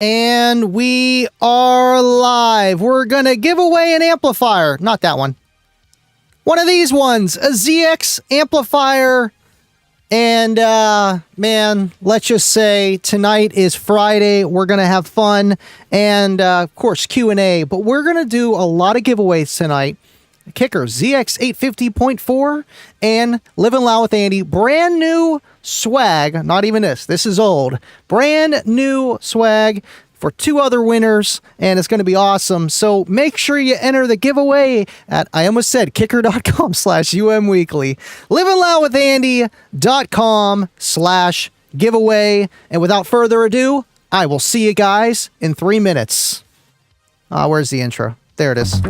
And we are live. We're going to give away an amplifier. Not that one. One of these ones. A ZX amplifier. And, man, let's just say tonight is Friday. We're going to have fun. And, of course, Q&A. But we're going to do a lot of giveaways tonight. Kicker, ZX 850.4 and Living Loud with Andy. Brand new swag. Not even this. This is old. Brand new swag for two other winners, and it's going to be awesome. So make sure you enter the giveaway at, I almost said, kicker.com/umweekly. livinloudwithandy.com/giveaway. And without further ado, I will see you guys in 3 minutes. Where's the intro? There it is.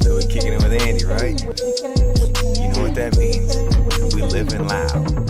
So we're kicking it with Andy, right? You know what that means. We living loud.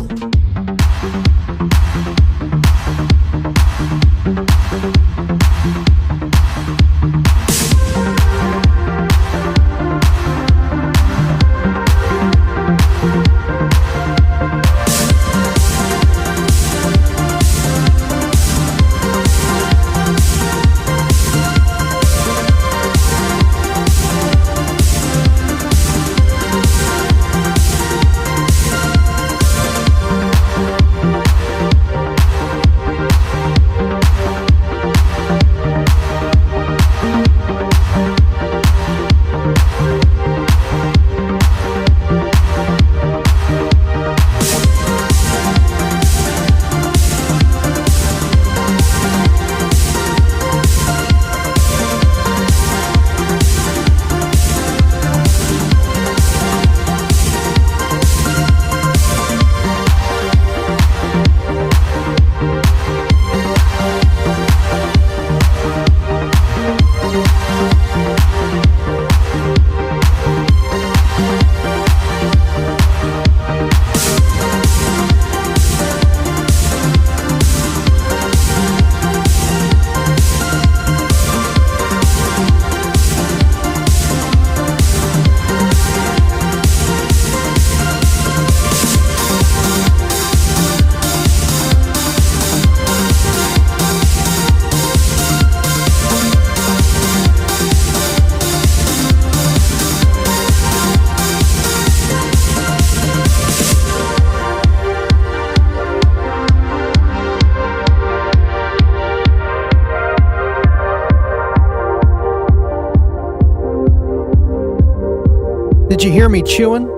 Did you hear me chewing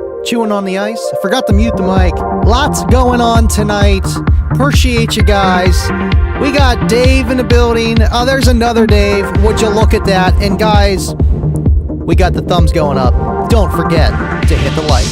on the ice? I forgot to mute the mic. Lots going on tonight. Appreciate you guys. We got Dave in the building. Oh, there's another Dave. Would you look at that? And guys, we got the thumbs going up. Don't forget to hit the like.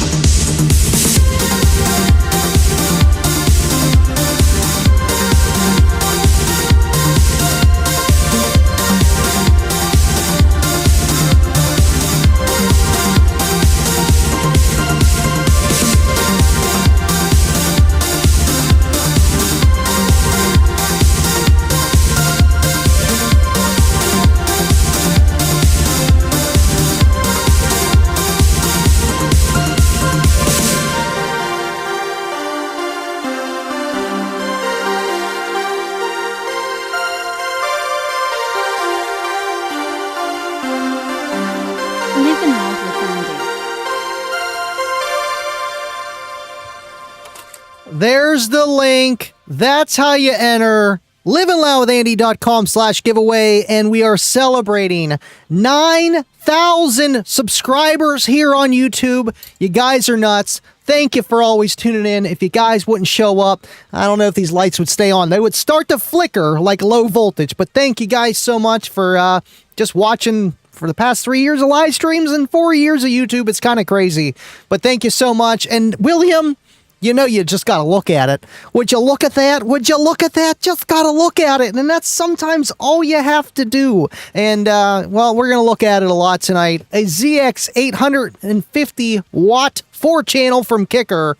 Living Loud with Andy. There's the link. That's how you enter. livinloudwithandy.com/giveaway. And we are celebrating 9,000 subscribers here on YouTube. You guys are nuts. Thank you for always tuning in. If you guys wouldn't show up, I don't know if these lights would stay on. They would start to flicker like low voltage. But thank you guys so much for just watching for the past 3 years of live streams and 4 years of YouTube. It's kind of crazy. But thank you so much. And William, you know you just got to look at it. Would you look at that? Would you look at that? Just got to look at it. And that's sometimes all you have to do. And, well, we're going to look at it a lot tonight. A ZX 850 watt 4-channel from Kicker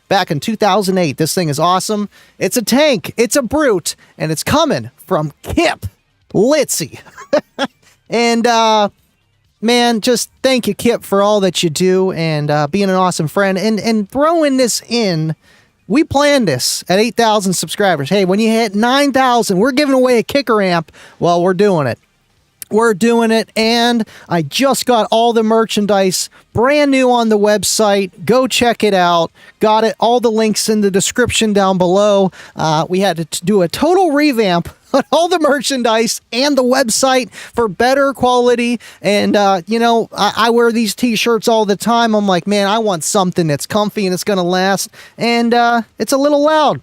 back in 2008. This thing is awesome. It's a tank. It's a brute. And it's coming from Kip Litzy. And, man, just thank you, Kip, for all that you do and being an awesome friend. And throwing this in, we planned this at 8,000 subscribers. Hey, when you hit 9,000, we're giving away a Kicker amp. Well, we're doing it. We're doing it, and I just got all the merchandise brand new on the website. Go check it out. Got it. All the links in the description down below. We had to do a total revamp on all the merchandise and the website for better quality. And, you know, I wear these t-shirts all the time. I'm like, man, I want something that's comfy and it's going to last. And it's a little loud.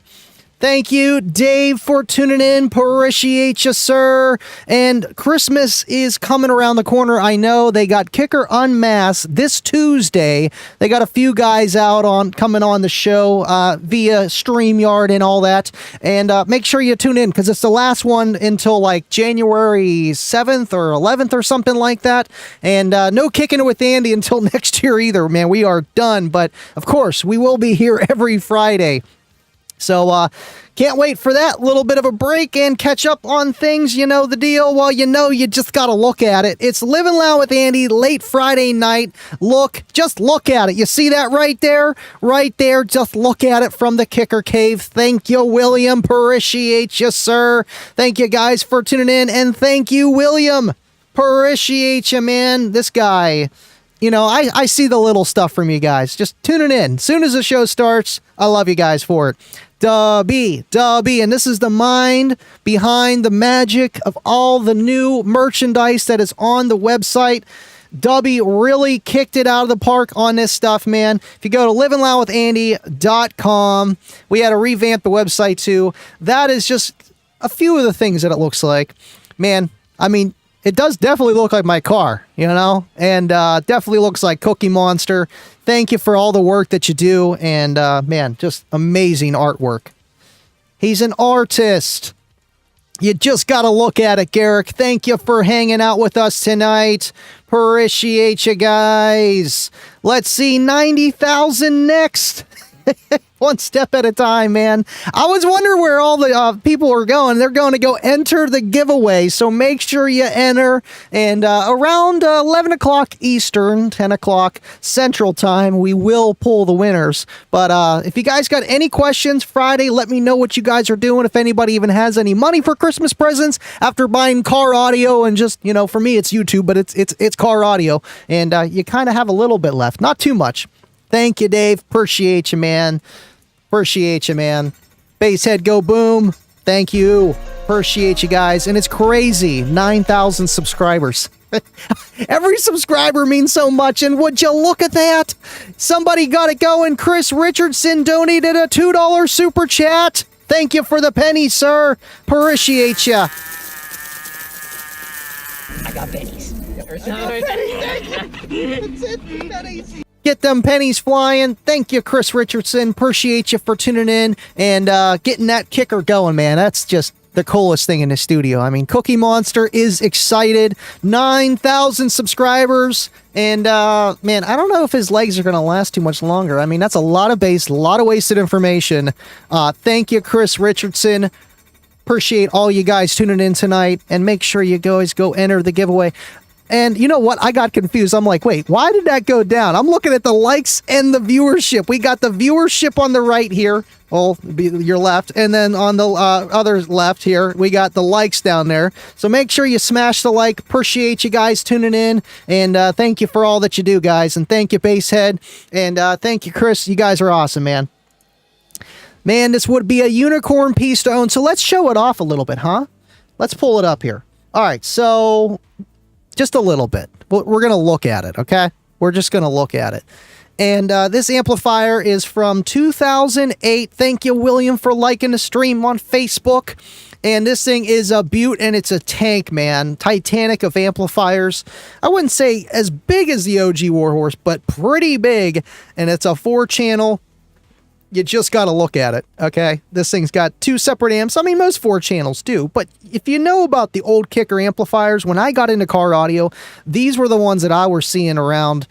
Thank you, Dave, for tuning in. Appreciate you, sir. And Christmas is coming around the corner. I know they got Kicker Unmasked this Tuesday. They got a few guys out coming on the show via StreamYard and all that. And make sure you tune in because it's the last one until like January 7th or 11th or something like that. And no kicking it with Andy until next year either, man. We are done. But of course, we will be here every Friday. So, can't wait for that little bit of a break and catch up on things. You know the deal. Well, you know you just got to look at it. It's Living Loud with Andy, late Friday night. Just look at it. You see that right there? Right there. Just look at it from the Kicker Cave. Thank you, William. Appreciate you, sir. Thank you, guys, for tuning in. And thank you, William. Appreciate you, man. This guy... You know, I see the little stuff from you guys. Just tuning in. Soon as the show starts, I love you guys for it. Dubby. And this is the mind behind the magic of all the new merchandise that is on the website. Dubby really kicked it out of the park on this stuff, man. If you go to livingloudwithandy.com, we had to revamp the website too. That is just a few of the things that it looks like. Man, I mean... It does definitely look like my car, you know, and definitely looks like Cookie Monster. Thank you for all the work that you do, and man, just amazing artwork. He's an artist. You just got to look at it, Garrick. Thank you for hanging out with us tonight. Appreciate you guys. Let's see, 90,000 next. One step at a time, man. I was wondering where all the people are going. They're going to go enter the giveaway, so make sure you enter. And around 11 o'clock Eastern, 10 o'clock Central Time, we will pull the winners. But if you guys got any questions Friday, let me know what you guys are doing. If anybody even has any money for Christmas presents after buying car audio and just, you know, for me it's YouTube, but it's car audio. And you kind of have a little bit left. Not too much. Thank you, Dave. Appreciate you, man. Appreciate you, man. Basshead, go boom. Thank you. Appreciate you guys. And it's crazy. 9,000 subscribers. Every subscriber means so much. And would you look at that? Somebody got it going. Chris Richardson donated a $2 super chat. Thank you for the penny, sir. Appreciate you. I got pennies. Get them pennies flying. Thank you, Chris Richardson. Appreciate you for tuning in and getting that Kicker going, man. That's just the coolest thing in the studio. I mean, Cookie Monster is excited. 9,000 subscribers. And, man, I don't know if his legs are going to last too much longer. I mean, that's a lot of bass, a lot of wasted information. Thank you, Chris Richardson. Appreciate all you guys tuning in tonight. And make sure you guys go enter the giveaway. And you know what? I got confused. I'm like, wait, why did that go down? I'm looking at the likes and the viewership. We got the viewership on the right here. Well, your left. And then on the other left here, we got the likes down there. So make sure you smash the like. Appreciate you guys tuning in. And thank you for all that you do, guys. And thank you, Basshead. And thank you, Chris. You guys are awesome, man. Man, this would be a unicorn piece to own. So let's show it off a little bit, huh? Let's pull it up here. All right, so... just a little bit. We're going to look at it, okay? We're just going to look at it. And this amplifier is from 2008. Thank you, William, for liking the stream on Facebook. And this thing is a beaut, and it's a tank, man. Titanic of amplifiers. I wouldn't say as big as the OG Warhorse, but pretty big. And it's a 4-channel. You just got to look at it, okay? This thing's got 2 separate amps. I mean, most 4 channels do, but if you know about the old kicker amplifiers, when I got into car audio, these were the ones that I was seeing around,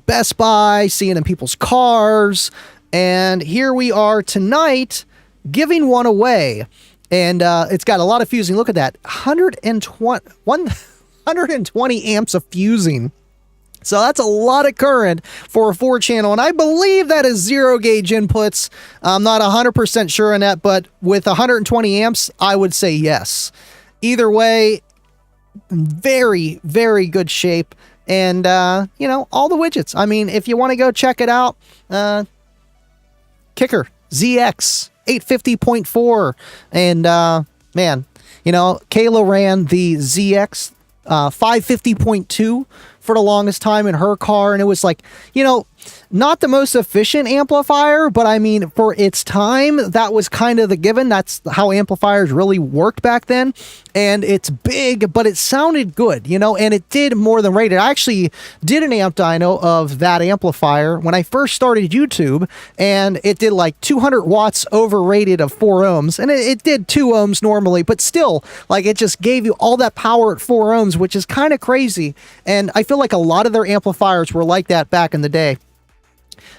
Best Buy, seeing in people's cars, and here we are tonight giving one away, and it's got a lot of fusing. Look at that, 120 amps of fusing. So that's a lot of current for a 4-channel, and I believe that is 0 gauge inputs. I'm not 100% sure on that, but with 120 amps, I would say yes. Either way, very, very good shape, and, all the widgets. I mean, if you want to go check it out, Kicker ZX 850.4, and, man, Kayla ran the ZX 550.2 for the longest time in her car, and it was like, not the most efficient amplifier, but I mean, for its time, that was kind of the given. That's how amplifiers really worked back then, and it's big, but it sounded good, and it did more than rated. I actually did an amp dyno of that amplifier when I first started YouTube, and it did like 200 watts overrated of 4 ohms, and it did 2 ohms normally, but still, like, it just gave you all that power at 4 ohms, which is kind of crazy, and I feel like a lot of their amplifiers were like that back in the day.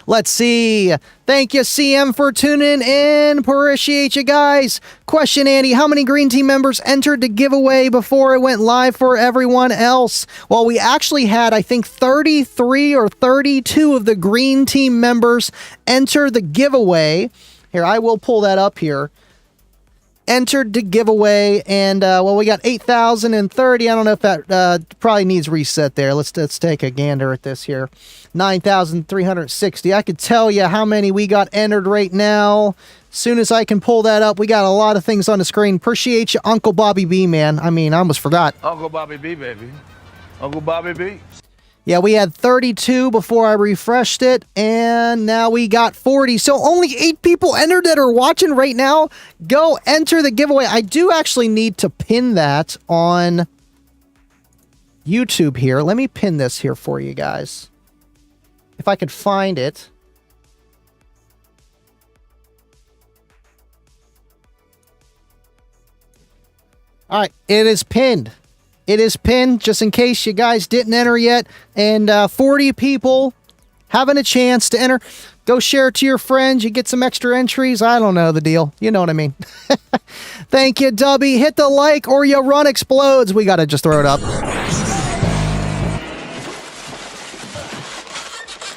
Let's see. Thank you, CM, for tuning in. Appreciate you guys. Question, Andy, how many Green Team members entered the giveaway before it went live for everyone else? Well, we actually had, I think, 33 or 32 of the Green Team members enter the giveaway. Here, I will pull that up here. Entered the giveaway, and we got 8,030. I don't know if that probably needs reset there. Let's take a gander at this here. 9,360. I could tell you how many we got entered right now. As soon as I can pull that up, we got a lot of things on the screen. Appreciate you, Uncle Bobby B, man. I mean, I almost forgot. Uncle Bobby B, baby. Uncle Bobby B. Yeah, we had 32 before I refreshed it, and now we got 40. So only 8 people entered that are watching right now. Go enter the giveaway. I do actually need to pin that on YouTube here. Let me pin this here for you guys. If I could find it. All right, it is pinned. It is pinned, just in case you guys didn't enter yet. And 40 people having a chance to enter. Go share it to your friends. You get some extra entries. I don't know the deal. You know what I mean. Thank you, Dubby. Hit the like or your run explodes. We got to just throw it up.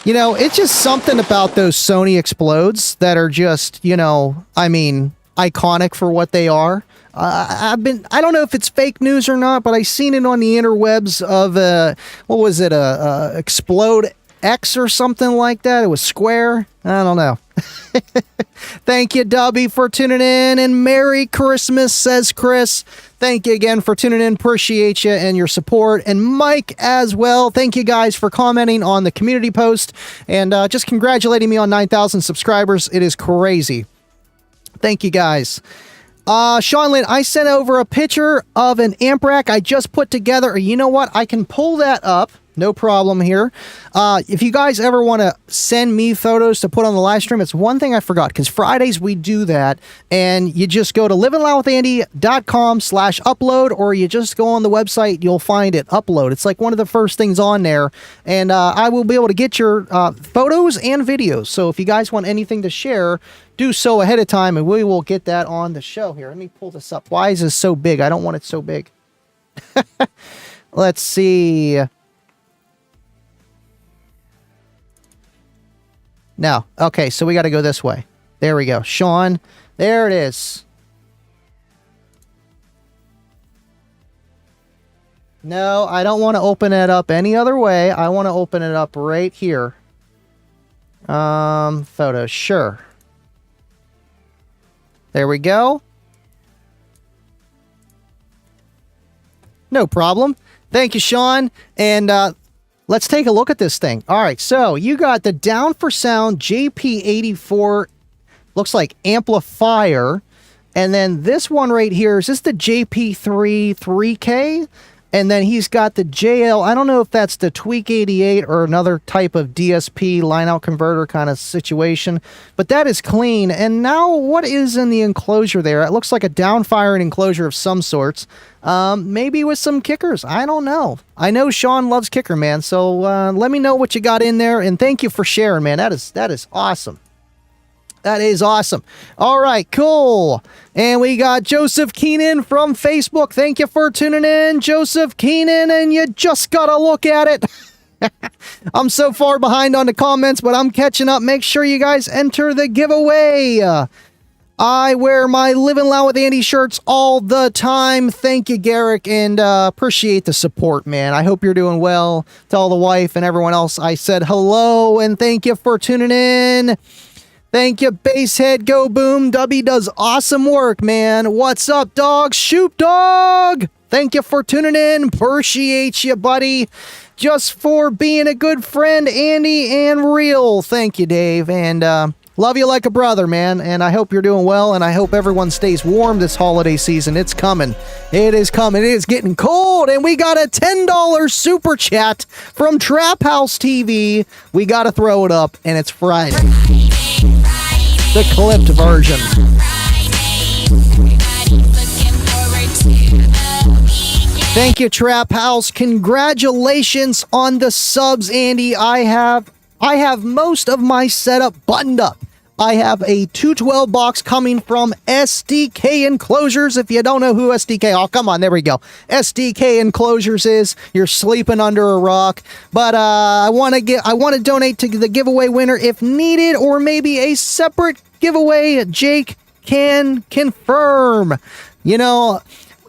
It's just something about those Sony explodes that are just, iconic for what they are. I don't know if it's fake news or not, but I seen it on the interwebs of what was it, Explode X or something like that. It was Square. I don't know. Thank you, Dubby, for tuning in, and Merry Christmas, says Chris. Thank you again for tuning in. Appreciate you and your support. And Mike as well. Thank you guys for commenting on the community post and just congratulating me on 9,000 subscribers. It is crazy. Thank you guys. Sean Lynn, I sent over a picture of an amp rack I just put together. You know what? I can pull that up. No problem here. If you guys ever want to send me photos to put on the live stream, it's one thing I forgot, because Fridays we do that, and you just go to livingloudwithandy.com/upload, or you just go on the website, you'll find it, upload. It's like one of the first things on there, and I will be able to get your photos and videos. So if you guys want anything to share, do so ahead of time, and we will get that on the show here. Let me pull this up. Why is this so big? I don't want it so big. Let's see. No. Okay, so we got to go this way. There we go. Sean, there it is. No, I don't want to open it up any other way. I want to open it up right here. Photos, sure. There we go. No problem. Thank you, Sean. And let's take a look at this thing. All right, so you got the Down for Sound JP84, looks like amplifier. And then this one right here, is this the JP3 3K? And then he's got the JL. I don't know if that's the Tweak 88 or another type of DSP line out converter kind of situation, but that is clean. And now what is in the enclosure there? It looks like a downfiring enclosure of some sorts. Maybe with some kickers. I don't know. I know Sean loves kicker, man. So let me know what you got in there. And thank you for sharing, man. That is awesome. That is awesome. All right, cool. And we got Joseph Keenan from Facebook. Thank you for tuning in, Joseph Keenan. And you just got to look at it. I'm so far behind on the comments, but I'm catching up. Make sure you guys enter the giveaway. I wear my Living Loud with Andy shirts all the time. Thank you, Garrick, and appreciate the support, man. I hope you're doing well. Tell the wife and everyone else I said hello, and thank you for tuning in. Thank you, Basshead Go Boom. Dubby does awesome work, man. What's up, dog? Shoot, dog! Thank you for tuning in. Appreciate you, buddy. Just for being a good friend, Andy and real. Thank you, Dave, and love you like a brother, man, and I hope you're doing well, and I hope everyone stays warm this holiday season. It's coming. It is coming. It is getting cold, and we got a $10 super chat from Trap House TV. We got to throw it up, and it's Friday. The clipped version. Thank you, Trap House. Congratulations on the subs, Andy. I have most of my setup buttoned up. I have a 212 box coming from SDK Enclosures. If you don't know who SDK, oh, come on, there we go. SDK Enclosures is. You're sleeping under a rock. But I want to donate to the giveaway winner if needed, or maybe a separate giveaway. Jake can confirm. You know,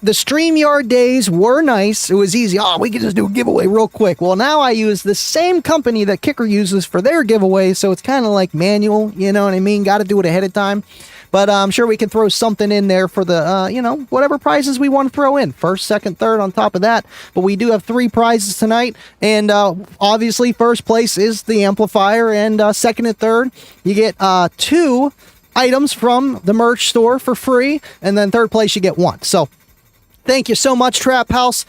the StreamYard days were nice. It was easy. Oh, we could just do a giveaway real quick. Well, now I use the same company that Kicker uses for their giveaway, so it's kind of like manual, you know what I mean? Got to do it ahead of time. But I'm sure we can throw something in there for the, whatever prizes we want to throw in. First, second, third on top of that. But we do have 3 prizes tonight. And obviously, first place is the amplifier. And second and third, you get 2 items from the merch store for free. And then third place, you get 1. So thank you so much, Trap House.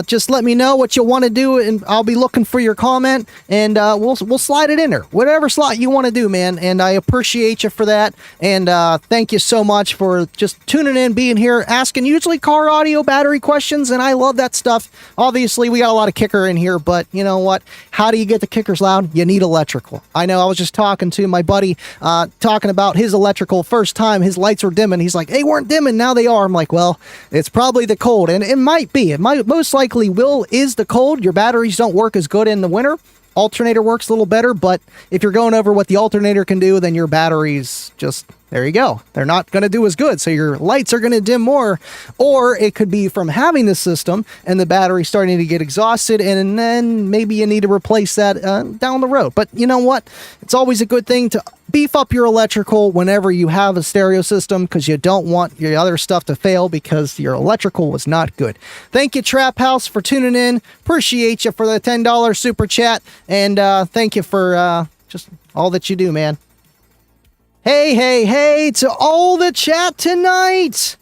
Just let me know what you want to do, and I'll be looking for your comment, and we'll slide it in there. Whatever slot you want to do, man, and I appreciate you for that. And thank you so much for just tuning in, being here, asking usually car audio battery questions, and I love that stuff. Obviously, we got a lot of kicker in here, but you know what? How do you get the kickers loud? You need electrical. I know I was just talking to my buddy, talking about his electrical. First time his lights were dimming. He's like, they weren't dimming, now they are. I'm like, well, it's probably the cold, and it might be. It might most likely is the cold. Your batteries don't work as good in the winter. Alternator works a little better, but if you're going over what the alternator can do, then your batteries just, there you go. They're not going to do as good, so your lights are going to dim more. Or it could be from having the system and the battery starting to get exhausted, and then maybe you need to replace that down the road. But you know what? It's always a good thing to beef up your electrical whenever you have a stereo system, because you don't want your other stuff to fail because your electrical was not good. Thank you, Trap House, for tuning in. Appreciate you for the $10 super chat, and thank you for just all that you do, man. Hey, to all the chat tonight.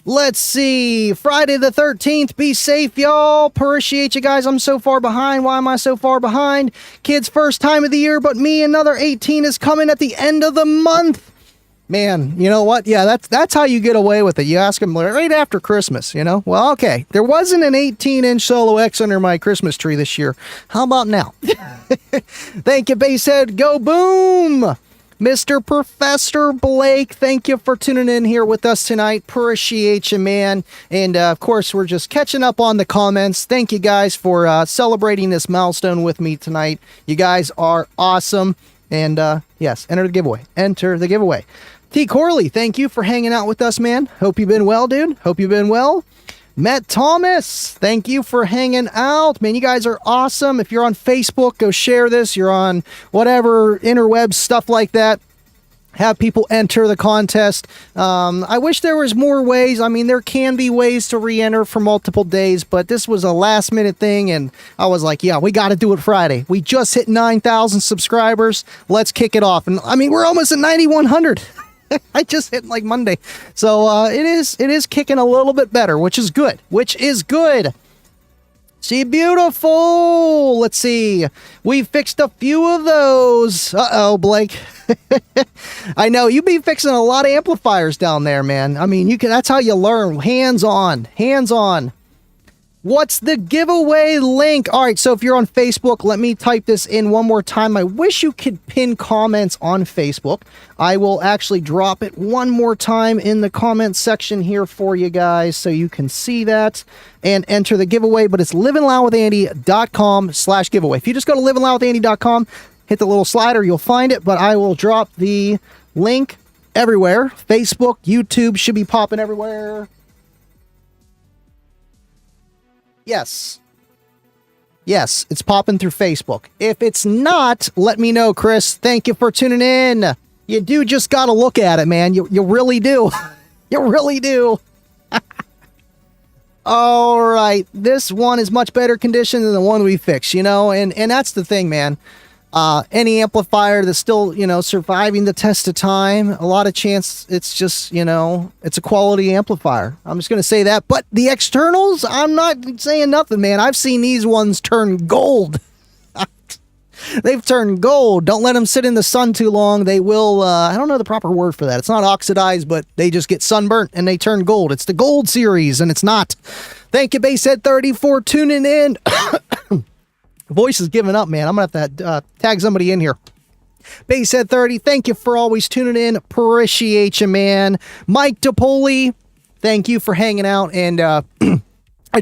Let's see. Friday the 13th. Be safe, y'all. Appreciate you guys. I'm so far behind. Why am I so far behind? Kids' first time of the year, but me, another 18 is coming at the end of the month. Man, you know what? Yeah, that's how you get away with it. You ask them right after Christmas, you know? Well, okay. There wasn't an 18-inch Solo X under my Christmas tree this year. How about now? Thank you, Basshead. Go boom! Mr. Professor Blake, thank you for tuning in here with us tonight. Appreciate you, man. And, of course, we're just catching up on the comments. Thank you guys for celebrating this milestone with me tonight. You guys are awesome. And, yes, enter the giveaway. Enter the giveaway. T. Corley, thank you for hanging out with us, man. Hope you've been well, dude. Hope you've been well. Matt Thomas, thank you for hanging out. Man, you guys are awesome. If you're on Facebook, go share this. You're on whatever, interwebs, stuff like that. Have people enter the contest. I wish there was more ways. I mean, there can be ways to re-enter for multiple days, but this was a last-minute thing, and I was like, yeah, we got to do it Friday. We just hit 9,000 subscribers. Let's kick it off. And, I mean, we're almost at 9,100. I just hit like Monday. So it is kicking a little bit better, which is good. See, beautiful. Let's see. We fixed a few of those. Uh-oh, Blake. I know you be fixing a lot of amplifiers down there, man. I mean, that's how you learn. Hands-on. Hands-on. What's the giveaway link? All right, so if you're on Facebook, let me type this in one more time. I wish you could pin comments on Facebook. I will actually drop it one more time in the comment section here for you guys so you can see that and enter the giveaway, but it's livinloudwithandy.com/giveaway. If you just go to livinloudwithandy.com, hit the little slider, you'll find it, but I will drop the link everywhere. Facebook, YouTube should be popping everywhere. Yes. Yes, it's popping through Facebook. If it's not, let me know, Chris. Thank you for tuning in. You do just got to look at it, man. You really do. You really do. All right. This one is much better condition than the one we fixed, you know, and that's the thing, man. Any amplifier that's still, you know, surviving the test of time, a lot of chance it's just, you know, it's a quality amplifier. I'm just going to say that. But the externals, I'm not saying nothing, man. I've seen these ones turn gold. They've turned gold. Don't let them sit in the sun too long. They will, I don't know the proper word for that. It's not oxidized, but they just get sunburnt and they turn gold. It's the gold series and it's not. Thank you, Basshead30, for tuning in. Voice is giving up, man. I'm going to have to tag somebody in here. Basshead30, thank you for always tuning in. Appreciate you, man. Mike DePoli, thank you for hanging out. And I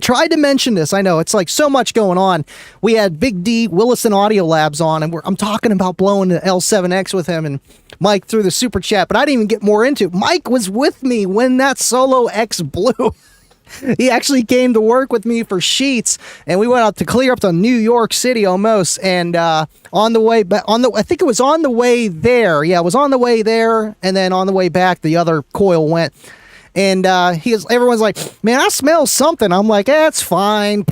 tried to mention this. I know it's like so much going on. We had Big D Willison Audio Labs on, and I'm talking about blowing the L7X with him and Mike through the super chat, but I didn't even get more into it. Mike was with me when that Solo X blew. He actually came to work with me for sheets, and we went out to clear up to New York City almost. And on the way, but I think it was on the way there. Yeah, it was on the way there, and then on the way back, the other coil went. And everyone's like, "Man, I smell something." I'm like, "It's fine,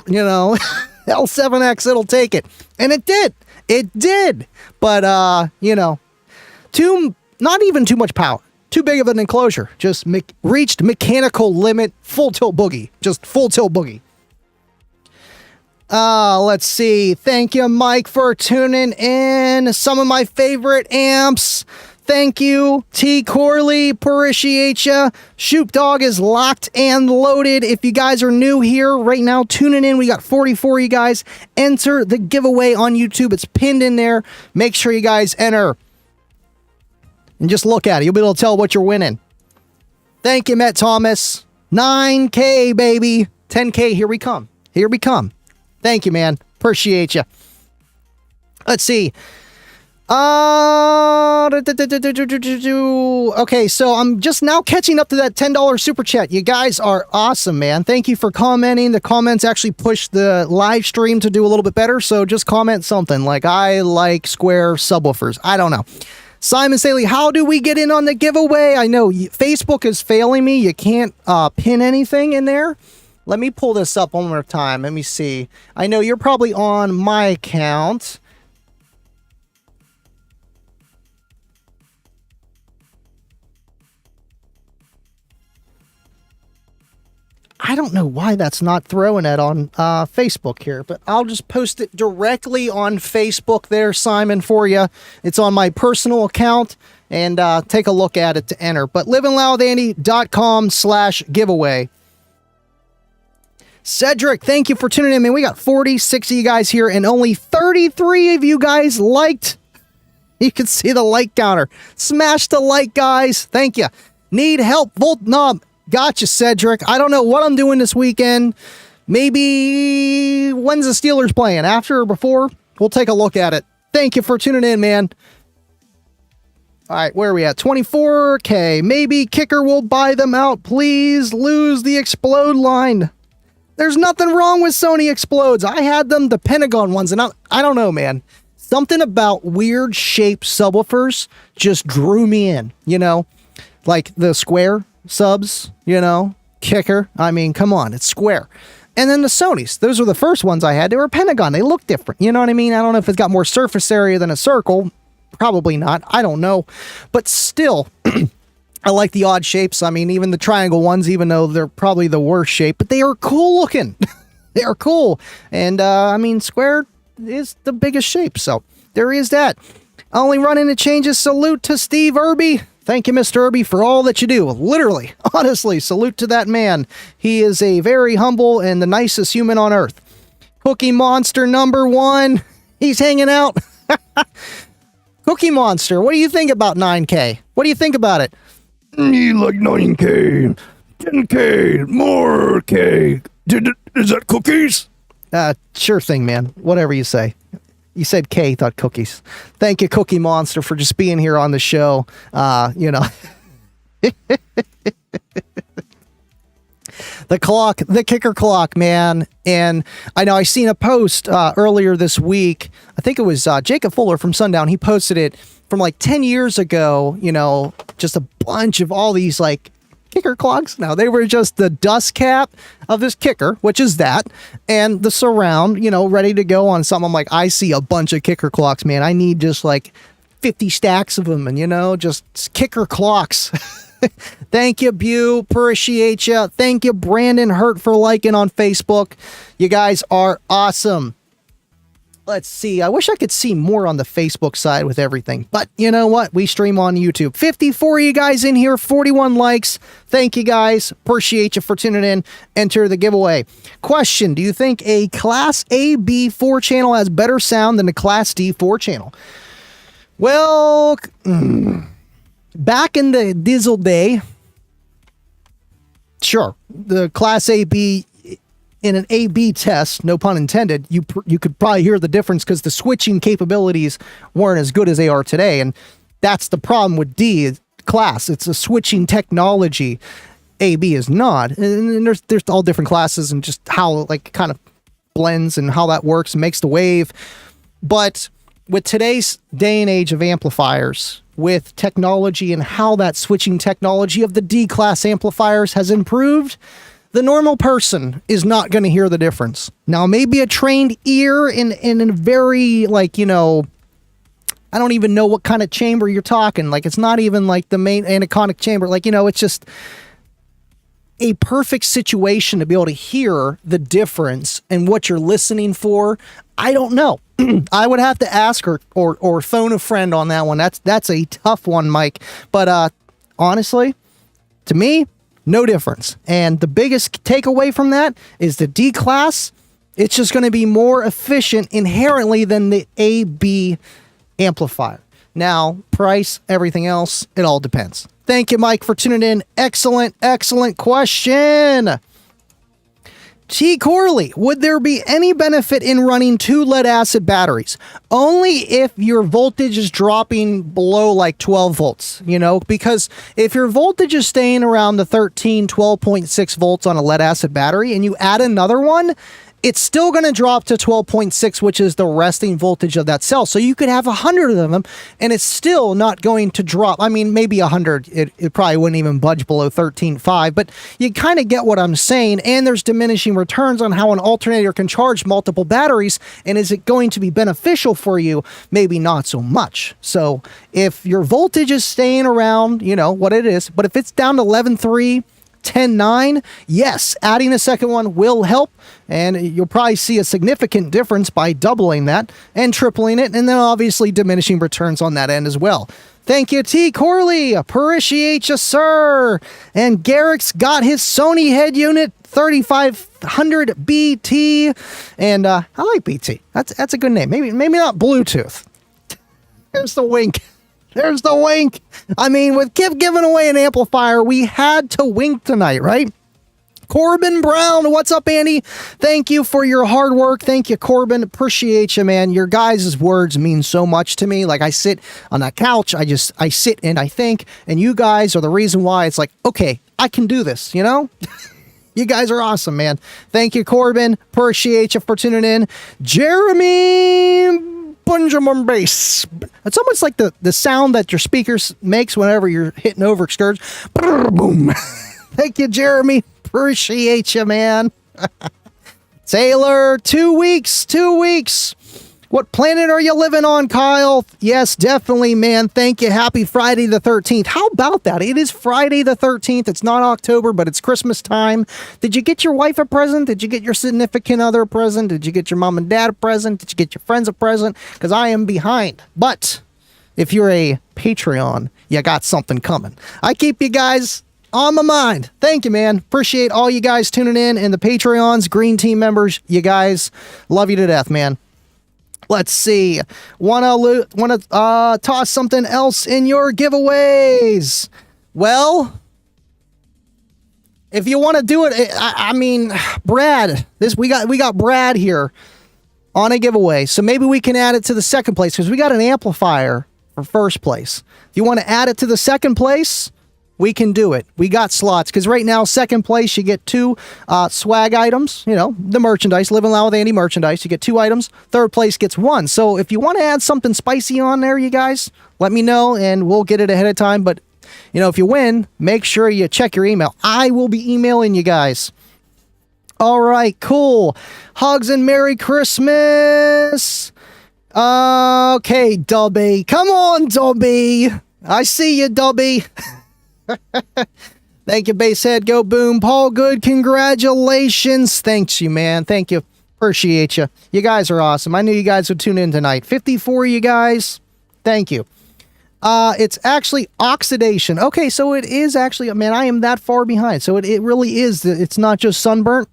you know, L7X, it'll take it," and it did. It did, but you know, not even too much power. Too big of an enclosure. Just reached mechanical limit. Full tilt boogie. Just full tilt boogie. Let's see. Thank you, Mike, for tuning in. Some of my favorite amps. Thank you, T. Corley. Appreciate ya. Shoop Dog is locked and loaded. If you guys are new here right now, tuning in. We got 44 you guys. Enter the giveaway on YouTube. It's pinned in there. Make sure you guys enter. And just look at it. You'll be able to tell what you're winning. Thank you, Matt Thomas. 9K, baby. 10K, here we come. Here we come. Thank you, man. Appreciate you. Let's see. Okay, so I'm just now catching up to that $10 super chat. You guys are awesome, man. Thank you for commenting. The comments actually push the live stream to do a little bit better, so just comment something like, I like square subwoofers. I don't know. Simon Saley, how do we get in on the giveaway? I know Facebook is failing me. You can't pin anything in there. Let me pull this up one more time. Let me see. I know you're probably on my account. I don't know why that's not throwing it on Facebook here, but I'll just post it directly on Facebook there, Simon, for you. It's on my personal account, and take a look at it to enter. But livinloudwithandy.com/giveaway. Cedric, thank you for tuning in, man. We got 46 of you guys here, and only 33 of you guys liked. You can see the like counter. Smash the like, guys. Thank you. Need help? Volt knob. Gotcha, Cedric. I don't know what I'm doing this weekend. Maybe when's the Steelers playing? After or before? We'll take a look at it. Thank you for tuning in, man. All right, where are we at? 24K. Maybe Kicker will buy them out. Please lose the explode line. There's nothing wrong with Sony Explodes. I had them, the Pentagon ones, and I don't know, man. Something about weird shaped subwoofers just drew me in, you know? Like the square subs, you know, Kicker. I mean, come on, it's square. And then the Sonys, those were the first ones I had. They were Pentagon. They look different. You know what I mean? I don't know if it's got more surface area than a circle. Probably not. I don't know. But still, I like the odd shapes. I mean, even the triangle ones, even though they're probably the worst shape, but they are cool looking. They're cool. And, I mean, square is the biggest shape. So there is that. Only run into changes. Salute to Steve Irby. Thank you, Mr. Irby, for all that you do. Literally, honestly, salute to that man. He is a very humble and the nicest human on earth. Cookie Monster number 1. He's hanging out. Cookie Monster, what do you think about 9K? What do you think about it? You like 9K, 10K, more K. Is that cookies? Sure thing, man. Whatever you say. You said K, thought cookies. Thank you, Cookie Monster, for just being here on the show. You know. The kicker clock, man. And I know I seen a post earlier this week. I think it was Jacob Fuller from Sundown. He posted it from like 10 years ago, you know, just a bunch of all these like kicker clocks. Now, they were just the dust cap of this kicker, which is that, and the surround, you know, ready to go on something. I'm like, I see a bunch of kicker clocks, man. I need just like 50 stacks of them, and, you know, just kicker clocks. Thank you, Bew. Appreciate you. Thank you, Brandon Hurt, for liking on Facebook. You guys are awesome. Let's see. I wish I could see more on the Facebook side with everything. But you know what? We stream on YouTube. 54 of you guys in here. 41 likes. Thank you, guys. Appreciate you for tuning in. Enter the giveaway. Question. Do you think a Class AB 4 channel has better sound than a Class D 4 channel? Well, back in the Dizzle day, sure. The Class AB... in an A/B test, no pun intended, you could probably hear the difference because the switching capabilities weren't as good as they are today. And that's the problem with D class. It's a switching technology. A/B is not. And there's all different classes and just how like kind of blends and how that works and makes the wave. But with today's day and age of amplifiers, with technology and how that switching technology of the D class amplifiers has improved, the normal person is not going to hear the difference. Now, maybe a trained ear in a very, like, you know, I don't even know what kind of chamber you're talking. Like, it's not even like the main anechoic chamber. Like, you know, it's just a perfect situation to be able to hear the difference and what you're listening for. I don't know. I would have to ask or phone a friend on that one. That's a tough one, Mike. But honestly, to me, no difference. And the biggest takeaway from that is the D class, it's just going to be more efficient inherently than the AB amplifier. Now, price, everything else, it all depends. Thank you, Mike, for tuning in. Excellent, excellent question. T. Corley, would there be any benefit in running 2 lead acid batteries? Only if your voltage is dropping below like 12 volts, you know, because if your voltage is staying around the 12.6 volts on a lead acid battery and you add another one, it's still going to drop to 12.6, which is the resting voltage of that cell. So you could have 100 of them and it's still not going to drop. I mean, maybe 100, it probably wouldn't even budge below 13.5, but you kind of get what I'm saying. And there's diminishing returns on how an alternator can charge multiple batteries. And is it going to be beneficial for you? Maybe not so much. So if your voltage is staying around, you know, what it is, but if it's down to 11.3, 10.9, yes, adding a second one will help, and you'll probably see a significant difference by doubling that and tripling it, and then obviously diminishing returns on that end as well. Thank you, T. Corley. Appreciate you, sir. And Garrick's got his Sony head unit 3500 BT, and I like BT. That's a good name. Maybe not Bluetooth. There's the wink. There's the wink. I mean, with Kip giving away an amplifier, we had to wink tonight, right? Corbin Brown, what's up, Andy? Thank you for your hard work. Thank you, Corbin. Appreciate you, man. Your guys' words mean so much to me. Like, I sit on that couch, I sit and I think, and you guys are the reason why it's like, okay, I can do this, you know? You guys are awesome, man. Thank you, Corbin. Appreciate you for tuning in. Jeremy Benjamin bass. It's almost like the sound that your speakers makes whenever you're hitting over skirts. Boom. Thank you, Jeremy. Appreciate you, man. Taylor, 2 weeks. What planet are you living on, Kyle? Yes, definitely, man. Thank you. Happy Friday the 13th. How about that? It is Friday the 13th. It's not October, but it's Christmas time. Did you get your wife a present? Did you get your significant other a present? Did you get your mom and dad a present? Did you get your friends a present? Because I am behind. But if you're a Patreon, you got something coming. I keep you guys on my mind. Thank you, man. Appreciate all you guys tuning in, and the Patreons, Green Team members, you guys, love you to death, man. Let's see. Wanna toss something else in your giveaways? Well, if you want to do it, I mean, Brad. We got Brad here on a giveaway, so maybe we can add it to the second place because we got an amplifier for first place. If you want to add it to the second place, we can do it. We got slots because right now, second place, you get 2 swag items. You know, the merchandise, Living Loud with Andy merchandise. You get 2 items. Third place gets 1. So if you want to add something spicy on there, you guys, let me know and we'll get it ahead of time. But, you know, if you win, make sure you check your email. I will be emailing you guys. All right, cool. Hugs and Merry Christmas. Okay, Dubby. Come on, Dubby. I see you, Dubby. Thank you, Basehead. Go Boom. Paul Good, congratulations. Thanks you, man. Thank you. Appreciate you. You guys are awesome. I knew you guys would tune in tonight. 54 you guys. Thank you. It's actually oxidation. Okay, so it is actually, man, I am that far behind. So it really is. It's not just sunburnt.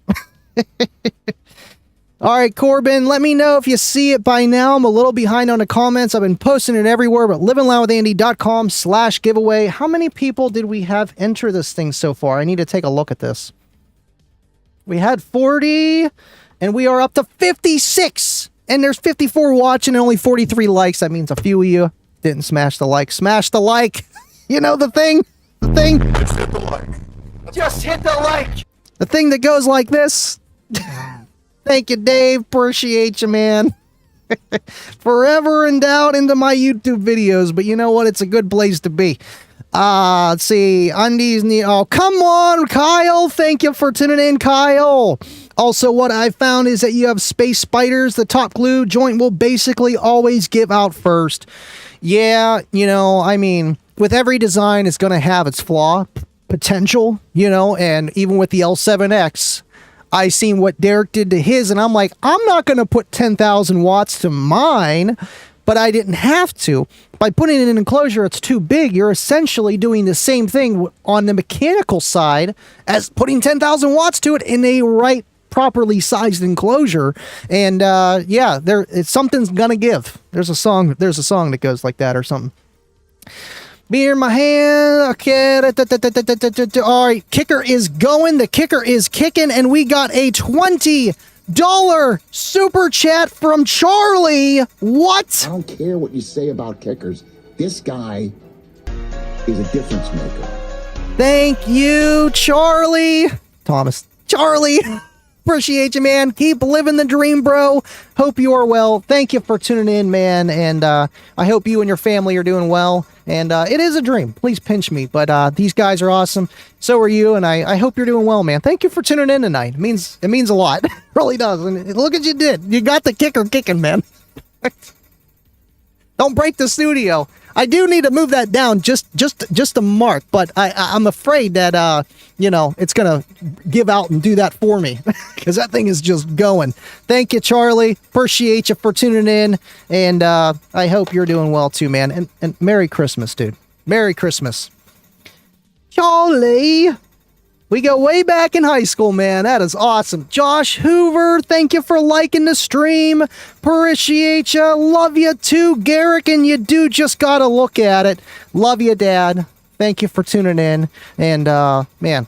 All right, Corbin, let me know if you see it by now. I'm a little behind on the comments. I've been posting it everywhere, but livingloudwithandy.com/giveaway. How many people did we have enter this thing so far? I need to take a look at this. We had 40, and we are up to 56. And there's 54 watching and only 43 likes. That means a few of you didn't smash the like. Smash the like. You know the thing? The thing? Just hit the like. Just hit the like. The thing that goes like this. Thank you, Dave. Appreciate you, man. Forever in doubt into my YouTube videos, but you know what? It's a good place to be. Let's see. Undies need. Oh, come on, Kyle. Thank you for tuning in, Kyle. Also, what I found is that you have space spiders. The top glue joint will basically always give out first. Yeah, you know, I mean, with every design, it's going to have its flaw potential, you know, and even with the L7X, I seen what Derek did to his, and I'm like, I'm not going to put 10,000 watts to mine, but I didn't have to. By putting it in an enclosure, it's too big. You're essentially doing the same thing on the mechanical side as putting 10,000 watts to it in a right, properly sized enclosure. And yeah, something's gonna give. There's a song that goes like that or something. Beer in my hand. Okay. All right. Kicker is going. The kicker is kicking. And we got a $20 super chat from Charlie. What? I don't care what you say about kickers. This guy is a difference maker. Thank you, Charlie. Thomas. Charlie. Appreciate you, man. Keep living the dream, bro. Hope you are well. Thank you for tuning in, man. And I hope you and your family are doing well. And it is a dream. Please pinch me. But these guys are awesome. So are you. And I hope you're doing well, man. Thank you for tuning in tonight. It means a lot. It really does. And look what you did. You got the kicker kicking, man. Don't break the studio. I do need to move that down just a mark, but I'm afraid that you know, it's gonna give out and do that for me because that thing is just going. Thank you, Charlie. Appreciate you for tuning in, and I hope you're doing well too, man. And Merry Christmas, dude. Merry Christmas, Charlie. We go way back in high school, man. That is awesome. Josh Hoover, thank you for liking the stream. Appreciate you. Love you too, Garrick, and you do just gotta look at it. Love you, Dad. Thank you for tuning in. And, man,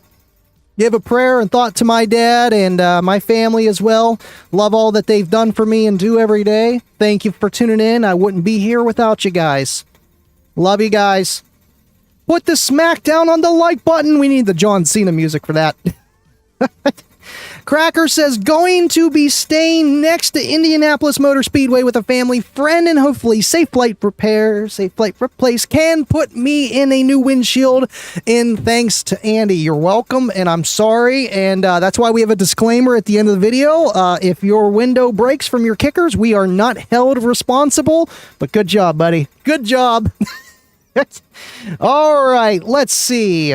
give a prayer and thought to my dad and my family as well. Love all that they've done for me and do every day. Thank you for tuning in. I wouldn't be here without you guys. Love you guys. Put the smack down on the like button. We need the John Cena music for that. Cracker says, going to be staying next to Indianapolis Motor Speedway with a family friend and hopefully safe flight replace can put me in a new windshield in thanks to Andy. You're welcome, and I'm sorry, and that's why we have a disclaimer at the end of the video. If your window breaks from your kickers, we are not held responsible, but good job, buddy. Good job. All right, let's see.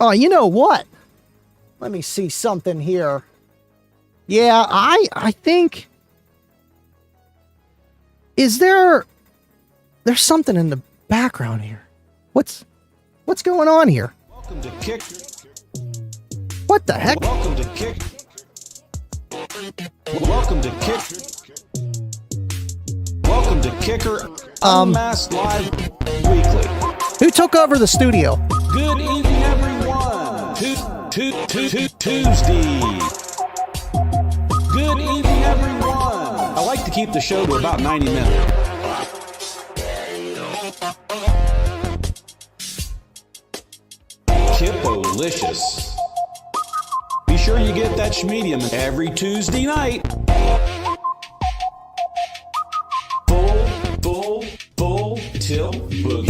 Oh, you know what? Let me see something here. Yeah, I think... There's something in the background here. What's going on here? Welcome to Kick. What the heck? Welcome to Kick. Welcome to Kick. Welcome to Kicker Unmasked Live Weekly. Who took over the studio? Good evening, everyone. Tuesday. Good evening, everyone. I like to keep the show to about 90 minutes. Kippo-licious. Be sure you get that schmedium every Tuesday night. Full tilt boogie.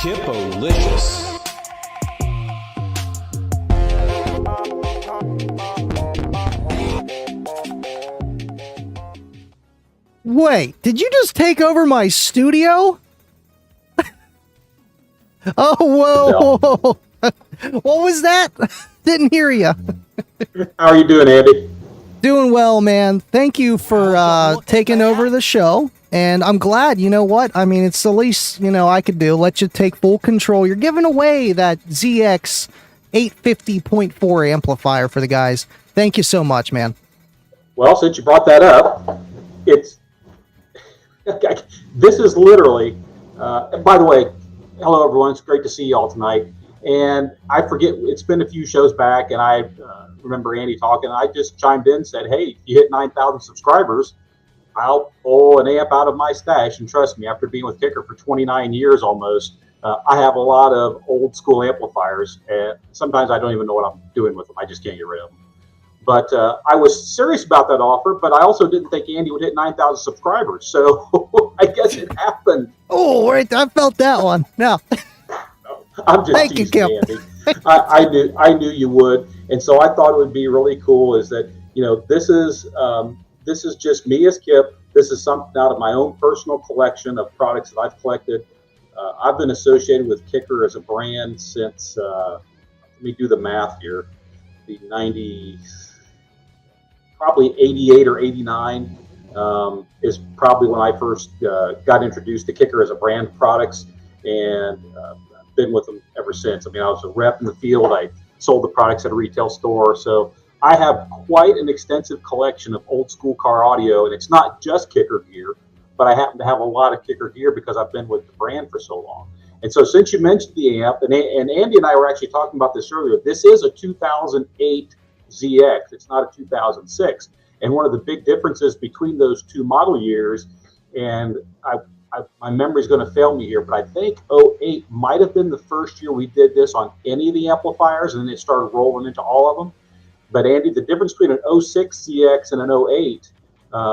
Kippo-licious. Wait, did you just take over my studio? Oh, whoa. What was that? Didn't hear you. How are you doing, Andy? Doing well, man. Thank you for taking over the show. And I'm glad, you know what? I mean, it's the least, I could do. Let you take full control. You're giving away that ZX 850.4 amplifier for the guys. Thank you so much, man. Well, since you brought that up, this is literally, by the way, hello, everyone. It's great to see you all tonight. And I forget, it's been a few shows back, and I remember Andy talking. I just chimed in and said, hey, if you hit 9,000 subscribers, I'll pull an amp out of my stash. And trust me, after being with Kicker for 29 years almost, I have a lot of old school amplifiers. And sometimes I don't even know what I'm doing with them. I just can't get rid of them. But I was serious about that offer, but I also didn't think Andy would hit 9,000 subscribers. So I guess it happened. Oh, right. I felt that one. No. I'm just Thank you, teasing, Kip. Andy. I knew you would. And so I thought it would be really cool is that, this is just me as Kip. This is something out of my own personal collection of products that I've collected. I've been associated with Kicker as a brand since, let me do the math here, the 90s, probably 88 or 89 is probably when I first got introduced to Kicker as a brand of products, and been with them ever since. I mean, I was a rep in the field. I sold the products at a retail store. So I have quite an extensive collection of old school car audio, and it's not just Kicker gear, but I happen to have a lot of Kicker gear because I've been with the brand for so long. And so since you mentioned the amp, and Andy and I were actually talking about this earlier, this is a 2008 ZX. It's not a 2006. And one of the big differences between those two model years, and my memory is going to fail me here, but I think 08 might have been the first year we did this on any of the amplifiers, and then it started rolling into all of them. But Andy, the difference between an 06 ZX and an 08,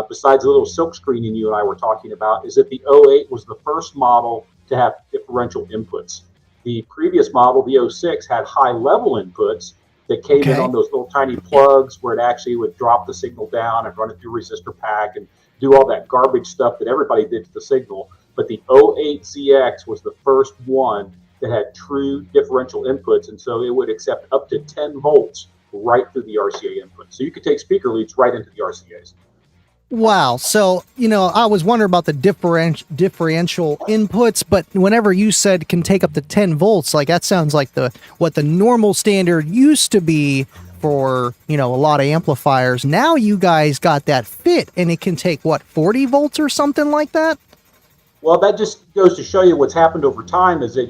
besides the little silk screening you and I were talking about, is that the 08 was the first model to have differential inputs. The previous model, the 06, had high-level inputs that came in on those little tiny plugs where it actually would drop the signal down and run it through a resistor pack and do all that garbage stuff that everybody did to the signal. But the 08 ZX was the first one that had true differential inputs, and so it would accept up to 10 volts right through the RCA input. So you could take speaker leads right into the RCAs. Wow. So, I was wondering about the differential inputs, but whenever you said can take up to 10 volts, like that sounds like what the normal standard used to be for, a lot of amplifiers. Now you guys got that fit, and it can take, 40 volts or something like that? Well, that just goes to show you what's happened over time is that,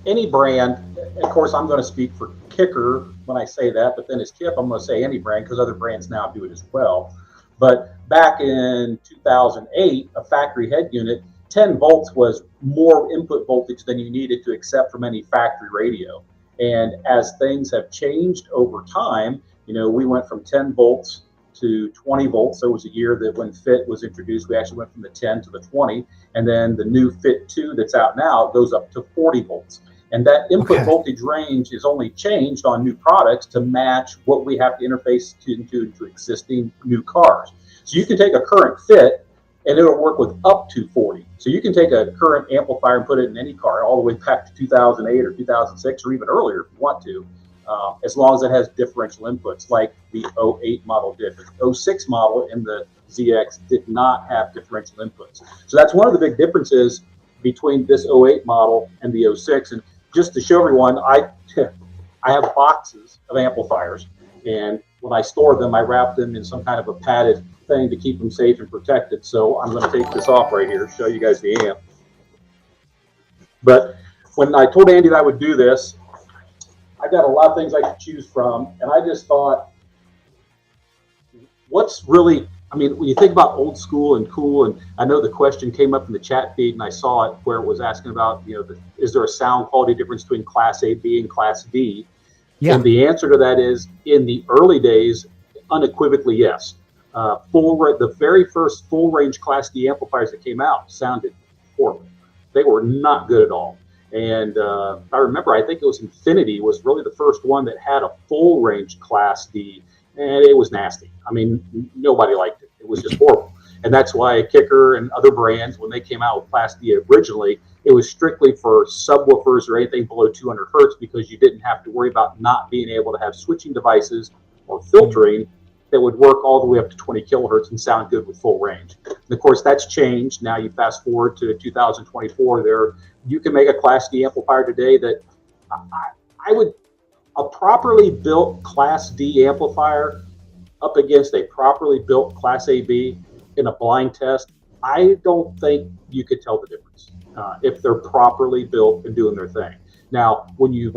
any brand, of course, I'm going to speak for Kicker when I say that, but then as Kip, I'm going to say any brand because other brands now do it as well. But back in 2008, a factory head unit, 10 volts was more input voltage than you needed to accept from any factory radio. And as things have changed over time, we went from 10 volts to 20 volts. There was a year that when FIT was introduced, we actually went from the 10 to the 20. And then the new FIT 2 that's out now goes up to 40 volts. And that input voltage range is only changed on new products to match what we have to interface to existing new cars. So you can take a current FIT and it'll work with up to 40. So you can take a current amplifier and put it in any car all the way back to 2008 or 2006 or even earlier if you want to, as long as it has differential inputs like the 08 model did. The 06 model in the ZX did not have differential inputs. So that's one of the big differences between this 08 model and the 06. And just to show everyone, I have boxes of amplifiers, and when I store them, I wrap them in some kind of a padded thing to keep them safe and protected. So I'm going to take this off right here, show you guys the amp. But when I told Andy that I would do this, I got a lot of things I could choose from, and I just thought, what's really, when you think about old school and cool, and I know the question came up in the chat feed, and I saw it where it was asking about, is there a sound quality difference between Class A, B, and Class D? Yeah. And the answer to that is, in the early days, unequivocally yes. The very first full range Class D amplifiers that came out sounded horrible. They were not good at all. And I remember, I think it was Infinity was really the first one that had a full range Class D, and it was nasty. Nobody liked it. It was just horrible. And that's why Kicker and other brands, when they came out with Class D originally, it was strictly for subwoofers or anything below 200 hertz because you didn't have to worry about not being able to have switching devices or filtering that would work all the way up to 20 kilohertz and sound good with full range. And of course, that's changed. Now you fast forward to 2024, you can make a Class D amplifier today that a properly built Class D amplifier up against a properly built Class AB in a blind test, I don't think you could tell the difference if they're properly built and doing their thing. Now, when you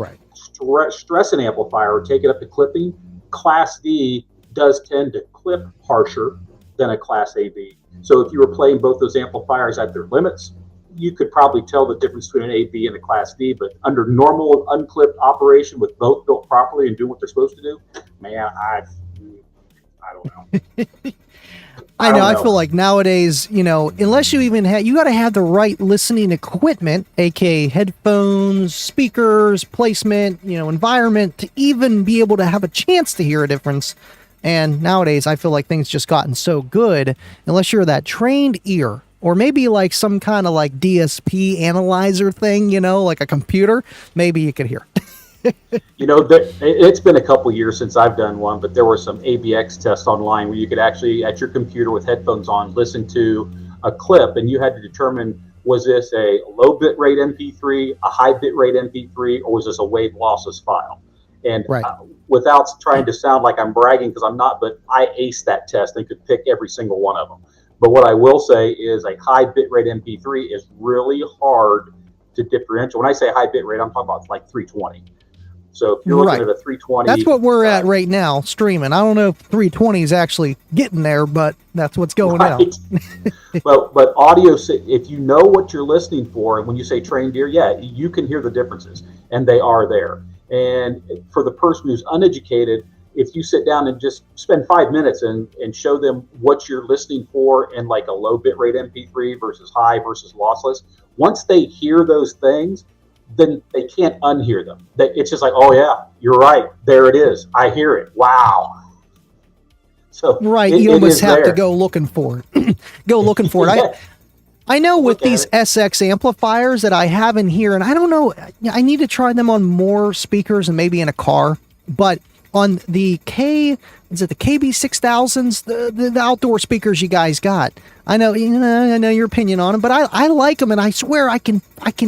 stress an amplifier or take it up to clipping, Class D does tend to clip harsher than a Class AB. So if you were playing both those amplifiers at their limits, you could probably tell the difference between an AB and a Class D, but under normal unclipped operation with both built properly and doing what they're supposed to do, man, I don't know. I know. I feel like nowadays, unless you even have, you got to have the right listening equipment, aka headphones, speakers, placement, environment, to even be able to have a chance to hear a difference. And nowadays, I feel like things just gotten so good, unless you're that trained ear, or maybe like some kind of like DSP analyzer thing, like a computer, maybe you could hear. It's been a couple years since I've done one, but there were some ABX tests online where you could actually, at your computer with headphones on, listen to a clip, and you had to determine, was this a low bit rate MP3, a high bit rate MP3, or was this a wave lossless file? And without trying to sound like I'm bragging, because I'm not, but I aced that test and could pick every single one of them. But what I will say is a high bit rate MP3 is really hard to differentiate. When I say high bit rate, I'm talking about like 320. So if you're looking at a 320, that's what we're at right now streaming. I don't know if 320 is actually getting there, but that's what's going out. but audio, if you know what you're listening for, and when you say trained ear, yeah, you can hear the differences, and they are there. And for the person who's uneducated, if you sit down and just spend 5 minutes and show them what you're listening for in like a low bit rate MP3 versus high versus lossless, once they hear those things, then they can't unhear them. It's just like, oh yeah, you're right. There it is. I hear it. Wow. So you almost have to go looking for it. Go looking for it. Yeah. I know with these SX amplifiers that I have in here, and I don't know, I need to try them on more speakers and maybe in a car, but on the KB6000s, the outdoor speakers you guys got, I know your opinion on them, but I like them, and I swear I can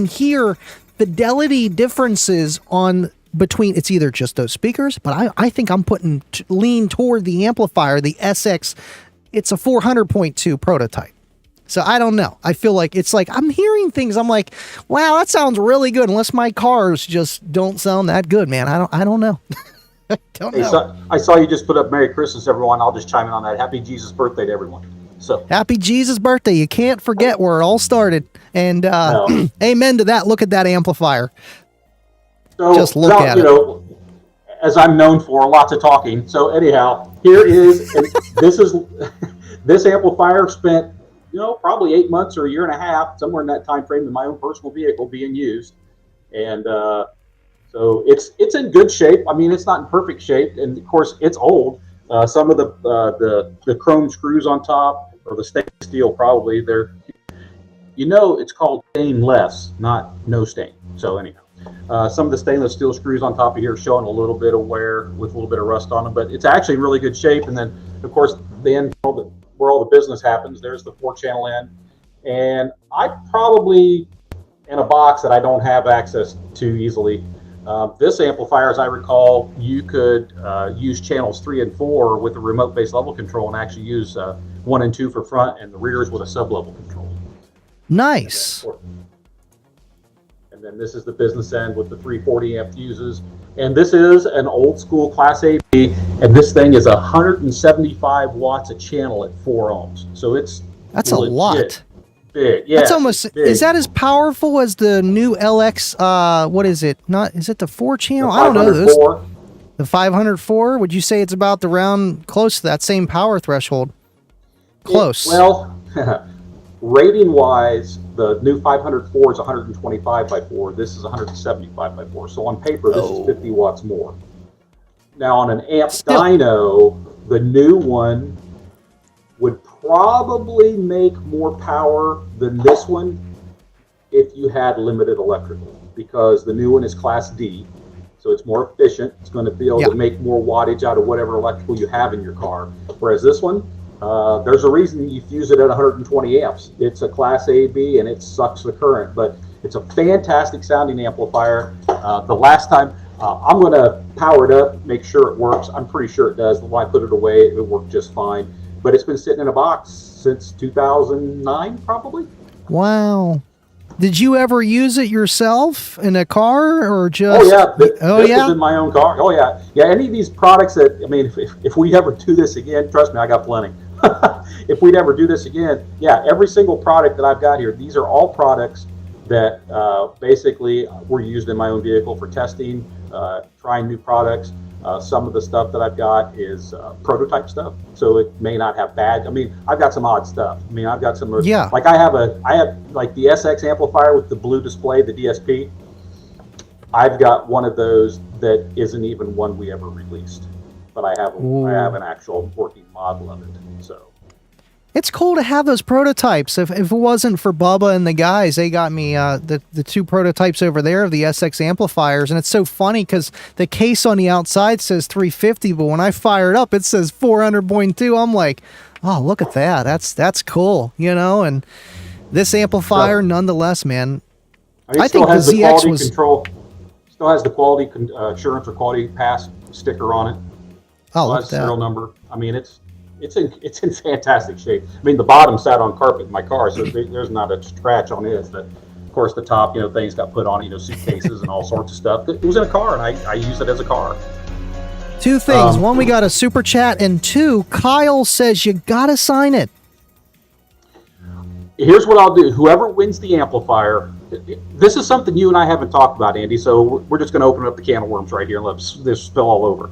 hear fidelity differences on between, it's either just those speakers, but I think I'm putting lean toward the amplifier, the SX. It's a 400.2 prototype. So I don't know. I feel like it's like I'm hearing things. I'm like, wow, that sounds really good. Unless my cars just don't sound that good, man. I don't know. Don't Hey, know. so, I saw you just put up Merry Christmas, everyone. I'll just chime in on that. Happy Jesus birthday to everyone. So, Happy Jesus birthday. You can't forget where it all started. And No. amen to that. Look at that amplifier. so Just look without, at you it. know, as I'm known for, lots of talking. So anyhow, here is, and this amplifier spent, probably 8 months or a year and a half, somewhere in that time frame, in my own personal vehicle being used. And so it's in good shape. I mean, it's not in perfect shape, and of course, it's old. Some of the chrome screws on top, or the stainless steel, probably it's called stainless, not no stain. So anyhow, some of the stainless steel screws on top of here showing a little bit of wear with a little bit of rust on them, but it's actually in really good shape. And then, of course, the end where all the business happens, there's the 4-channel end, and I probably in a box that I don't have access to easily. This amplifier, as I recall, you could use channels 3 and 4 with the remote-based level control, and actually use 1 and 2 for front, and the rears with a sub-level control. Nice. And then this is the business end with the 340 amp fuses. And this is an old school Class AB, and this thing is 175 watts a channel at 4 ohms. So That's a lot. Big. Yeah. That's almost, big. is that as powerful as the new LX, what is it? Is it the 4-channel? The I don't know. 504. The 504? Would you say it's about close to that same power threshold? Close. Rating wise, the new 504 is 125 by 4. This is 175 by 4. So on paper, this is 50 watts more. Now on an amp dyno, the new one would probably make more power than this one if you had limited electrical, because the new one is Class D, so it's more efficient. It's going to be able to make more wattage out of whatever electrical you have in your car. Whereas this one, there's a reason you fuse it at 120 amps. It's a Class AB and it sucks the current, but it's a fantastic sounding amplifier. The last time, I'm going to power it up, make sure it works. I'm pretty sure it does. When I put it away, it worked just fine. But it's been sitting in a box since 2009, probably. Wow. Did you ever use it yourself in a car, or just? Oh yeah, this was in my own car. Oh yeah, yeah. Any of these products that, I mean, if we ever do this again, trust me, I got plenty. If we'd ever do this again, yeah, every single product that I've got here, these are all products that basically were used in my own vehicle for testing, trying new products. Some of the stuff that I've got is prototype stuff, so it may not have bad. I mean, I've got some odd stuff. I mean, I've got some. Yeah. Like I have like the SX amplifier with the blue display, the DSP. I've got one of those that isn't even one we ever released, but I have an actual working model of it. So. It's cool to have those prototypes. If it wasn't for Bubba and the guys, they got me the 2 prototypes over there of the SX amplifiers. And it's so funny because the case on the outside says 350, but when I fire it up, it says 400.2. I'm like, oh, look at that. That's cool, And this amplifier, nonetheless, man. I think the ZX was control. Still has the quality assurance or quality pass sticker on it. Oh, look at that. Serial number. I mean, it's in fantastic shape. I mean, the bottom sat on carpet in my car, so there's not a scratch on it. But of course, the top, things got put on it, suitcases and all sorts of stuff. It was in a car, and I use it as a car. 2 things. 1, we got a super chat, and 2, Kyle says you gotta sign it. Here's what I'll do. Whoever wins the amplifier, this is something you and I haven't talked about, Andy, so we're just going to open up the can of worms right here and let this spill all over.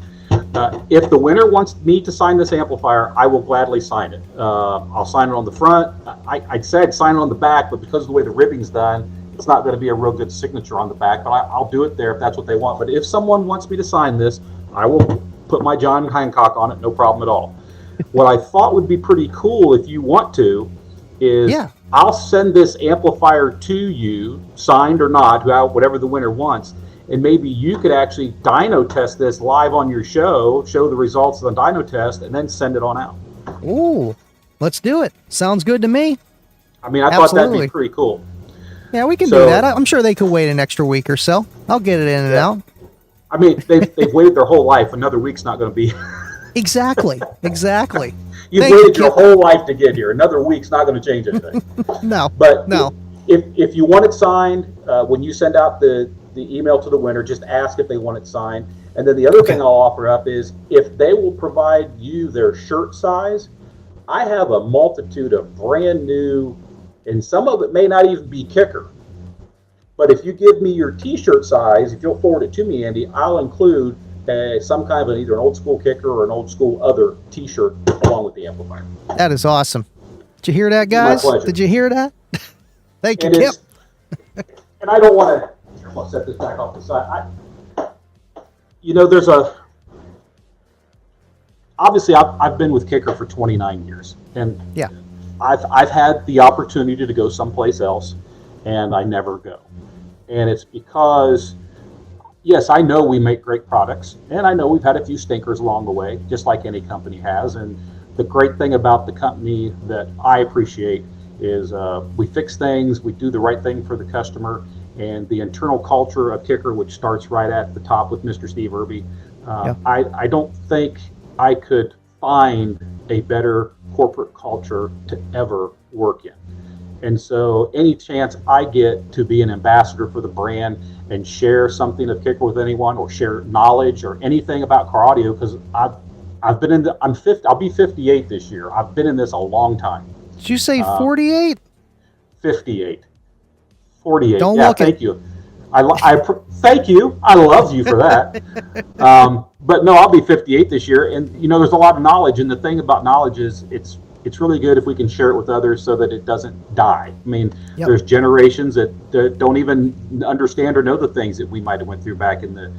If the winner wants me to sign this amplifier, I will gladly sign it. I'll sign it on the front. I said sign it on the back, but because of the way the ribbing's done, it's not going to be a real good signature on the back, but I'll do it there if that's what they want. But if someone wants me to sign this, I will put my John Hancock on it, no problem at all. What I thought would be pretty cool if you want to is I'll send this amplifier to you, signed or not, whatever the winner wants, and maybe you could actually dyno test this live on your show the results of the dyno test, and then send it on out. Ooh, let's do it. Sounds good to me. I mean, I thought that'd be pretty cool. Yeah, we can do that. I'm sure they could wait an extra week or so. I'll get it in and out. I mean, they've waited their whole life. Another week's not going to be. Exactly. You've waited your whole life to get here. Another week's not going to change anything. No. But if you want it signed, when you send out the the email to the winner. Just ask if they want it signed. And then the other thing I'll offer up is if they will provide you their shirt size, I have a multitude of brand new, and some of it may not even be kicker. But if you give me your T-shirt size, if you'll forward it to me, Andy, I'll include some kind of either an old school kicker or an old school other T-shirt along with the amplifier. That is awesome. Did you hear that, guys? My pleasure. Did you hear that? Thank you, And Kip. and I don't want to. I'm gonna set this back off the side. There's obviously I've been with Kicker for 29 years, and Yeah. I've had the opportunity to go someplace else, and I never go. And it's because, yes, I know we make great products, and I know we've had a few stinkers along the way, just like any company has. And the great thing about the company that I appreciate is we fix things, we do the right thing for the customer, and the internal culture of Kicker, which starts right at the top with Mr. Steve Irby. I don't think I could find a better corporate culture to ever work in. And so any chance I get to be an ambassador for the brand and share something of Kicker with anyone, or share knowledge or anything about car audio, because I've been in I'll be 58 this year. I've been in this a long time. Did you say 48? 58. 48. Don't yeah, look thank you. Thank you. I love you for that. But no, I'll be 58 this year, and there's a lot of knowledge, and the thing about knowledge is it's really good if we can share it with others so that it doesn't die. I mean, There's generations that don't even understand or know the things that we might have went through back in the,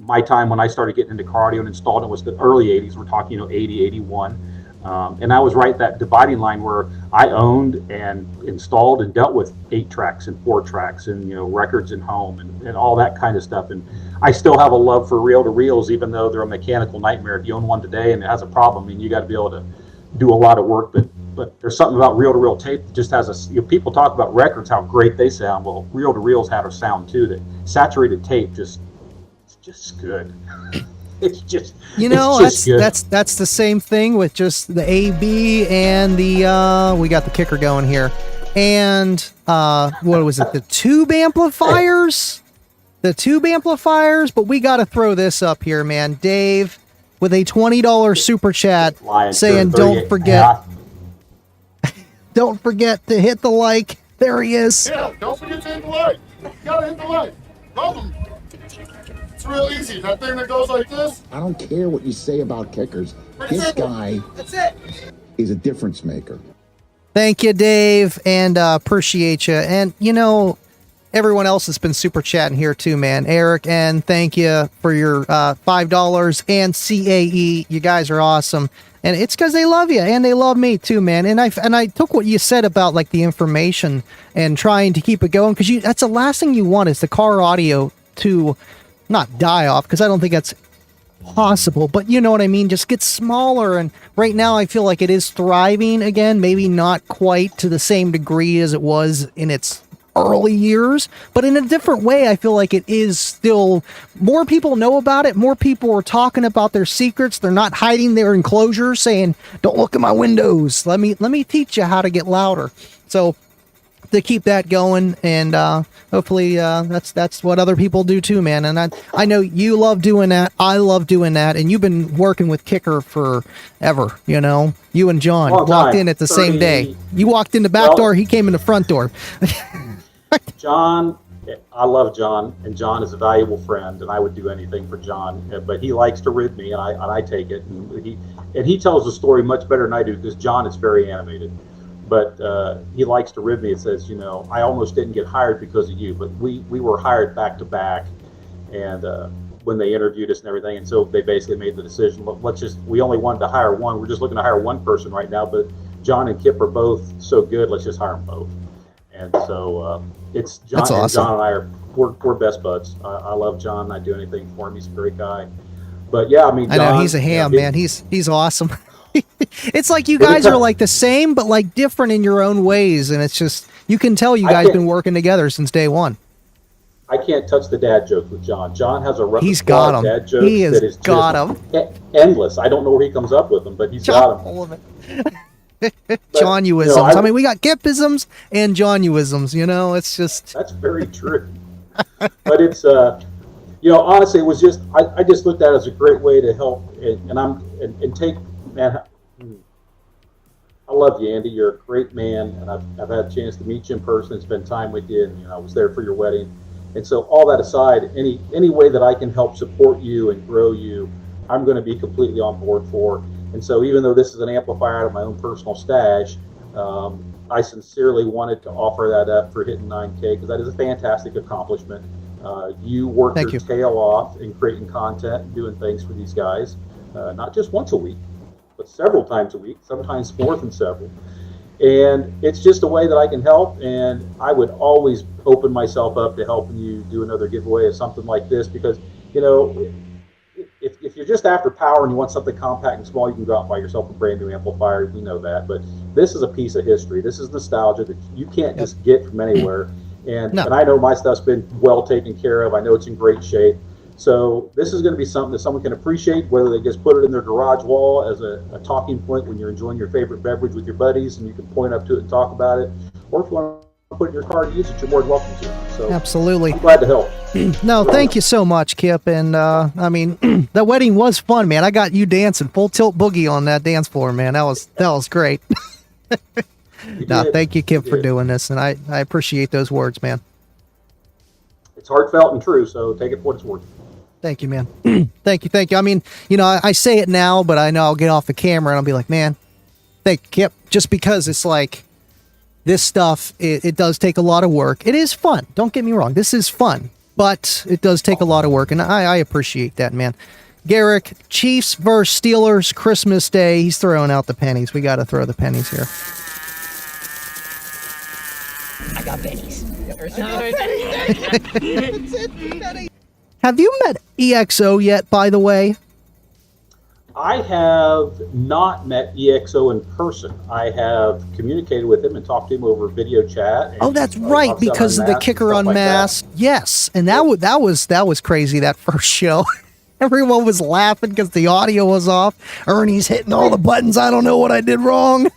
my time when I started getting into car audio and installing it was the early 80s. We're talking, 80, 81. And I was right that dividing line where I owned and installed and dealt with 8 tracks and 4 tracks and, records and home and all that kind of stuff. And I still have a love for reel-to-reels, even though they're a mechanical nightmare. If you own one today and it has a problem, you got to be able to do a lot of work. But there's something about reel-to-reel tape that just has people talk about records, how great they sound. Well, reel-to-reels have a sound too. That saturated tape it's just good. It's just that's the same thing with just the AB and the we got the Kicker going here, and what was it, the tube amplifiers, but we got to throw this up here, man. Dave with a $20 super chat saying don't forget to hit the like. There he is. Yeah, don't forget to hit the like. You gotta hit the like. Love them. It's real easy. That thing that goes like this. I don't care what you say about kickers. This guy is a difference maker. Thank you, Dave, and appreciate you. And, everyone else has been super chatting here too, man. Eric, and thank you for your $5 and CAE. You guys are awesome. And it's because they love you, and they love me too, man. And I took what you said about like the information and trying to keep it going, because that's the last thing you want is the car audio to not die off, because I don't think that's possible, but you know what I mean, just get smaller. And right now I feel like it is thriving again, maybe not quite to the same degree as it was in its early years, but in a different way. I feel like it is still, more people know about it, more people are talking about their secrets. They're not hiding their enclosures saying, don't look at my windows, let me teach you how to get louder. So to keep that going, and hopefully that's what other people do too, man. And I know you love doing that, I love doing that, and you've been working with Kicker forever. You and John walked in at the same day. You walked in the back door, he came in the front door. John, I love John, and John is a valuable friend, and I would do anything for John. But he likes to rid me, and I take it. And he tells the story much better than I do, because John is very animated. But he likes to rib me and says, I almost didn't get hired because of you, but we were hired back to back, and when they interviewed us and everything, and so they basically made the decision, we only wanted to hire one. We're just looking to hire one person right now, but John and Kip are both so good, let's just hire them both. And so it's John. That's awesome. And John and I we're best buds. I love John. I do anything for him. He's a great guy. But yeah, John, I know he's a ham, man. He's awesome. It's like you guys are like the same, but like different in your own ways, and it's just, you can tell you guys been working together since day one. I can't touch the dad jokes with John. John has a he's got 'em. Dad jokes he that is got them. Endless. I don't know where he comes up with them, but he's got them. All of it. John-uisms. I mean, we got Kipisms and John-uisms. It's just. That's very true. But it's honestly, it was just I just looked at it as a great way to help and take man. I love you, Andy. You're a great man, and I've had a chance to meet you in person and spend time with you, and I was there for your wedding. And so, all that aside, any way that I can help support you and grow you, I'm going to be completely on board for. And so, even though this is an amplifier out of my own personal stash, I sincerely wanted to offer that up for hitting 9K because that is a fantastic accomplishment. You work your tail off in creating content and doing things for these guys, not just once a week, but several times a week, sometimes more than several. And it's just a way that I can help, and I would always open myself up to helping you do another giveaway of something like this because, if you're just after power and you want something compact and small, you can go out and buy yourself a brand new amplifier. We know that, but this is a piece of history. This is nostalgia that you can't just get from anywhere. And I know my stuff's been well taken care of. I know it's in great shape. So this is going to be something that someone can appreciate, whether they just put it in their garage wall as a talking point when you're enjoying your favorite beverage with your buddies and you can point up to it and talk about it. Or if you want to put it in your car to use it, you're more than welcome to. So absolutely. I'm glad to help. No, thank you so much, Kip. And I mean, the wedding was fun, man. I got you dancing full tilt boogie on that dance floor, man. That was great. No, thank you, Kip, for doing this, and I appreciate those words, man. It's heartfelt and true, so take it for what it's worth. Thank you, man. Thank you. I mean, I say it now, but I know I'll get off the camera and I'll be like, man, thank you, Kip. Just because it's like this stuff, it does take a lot of work. It is fun. Don't get me wrong. This is fun, but it does take a lot of work, and I appreciate that, man. Garrick, Chiefs versus Steelers, Christmas Day. He's throwing out the pennies. We got to throw the pennies here. I got pennies. Have you met EXO yet, by the way? I have not met EXO in person. I have communicated with him and talked to him over video chat. Oh, that's right, because of the Kicker Unmasked. Yes, and that was crazy, that first show. Everyone was laughing because the audio was off. Ernie's hitting all the buttons. I don't know what I did wrong.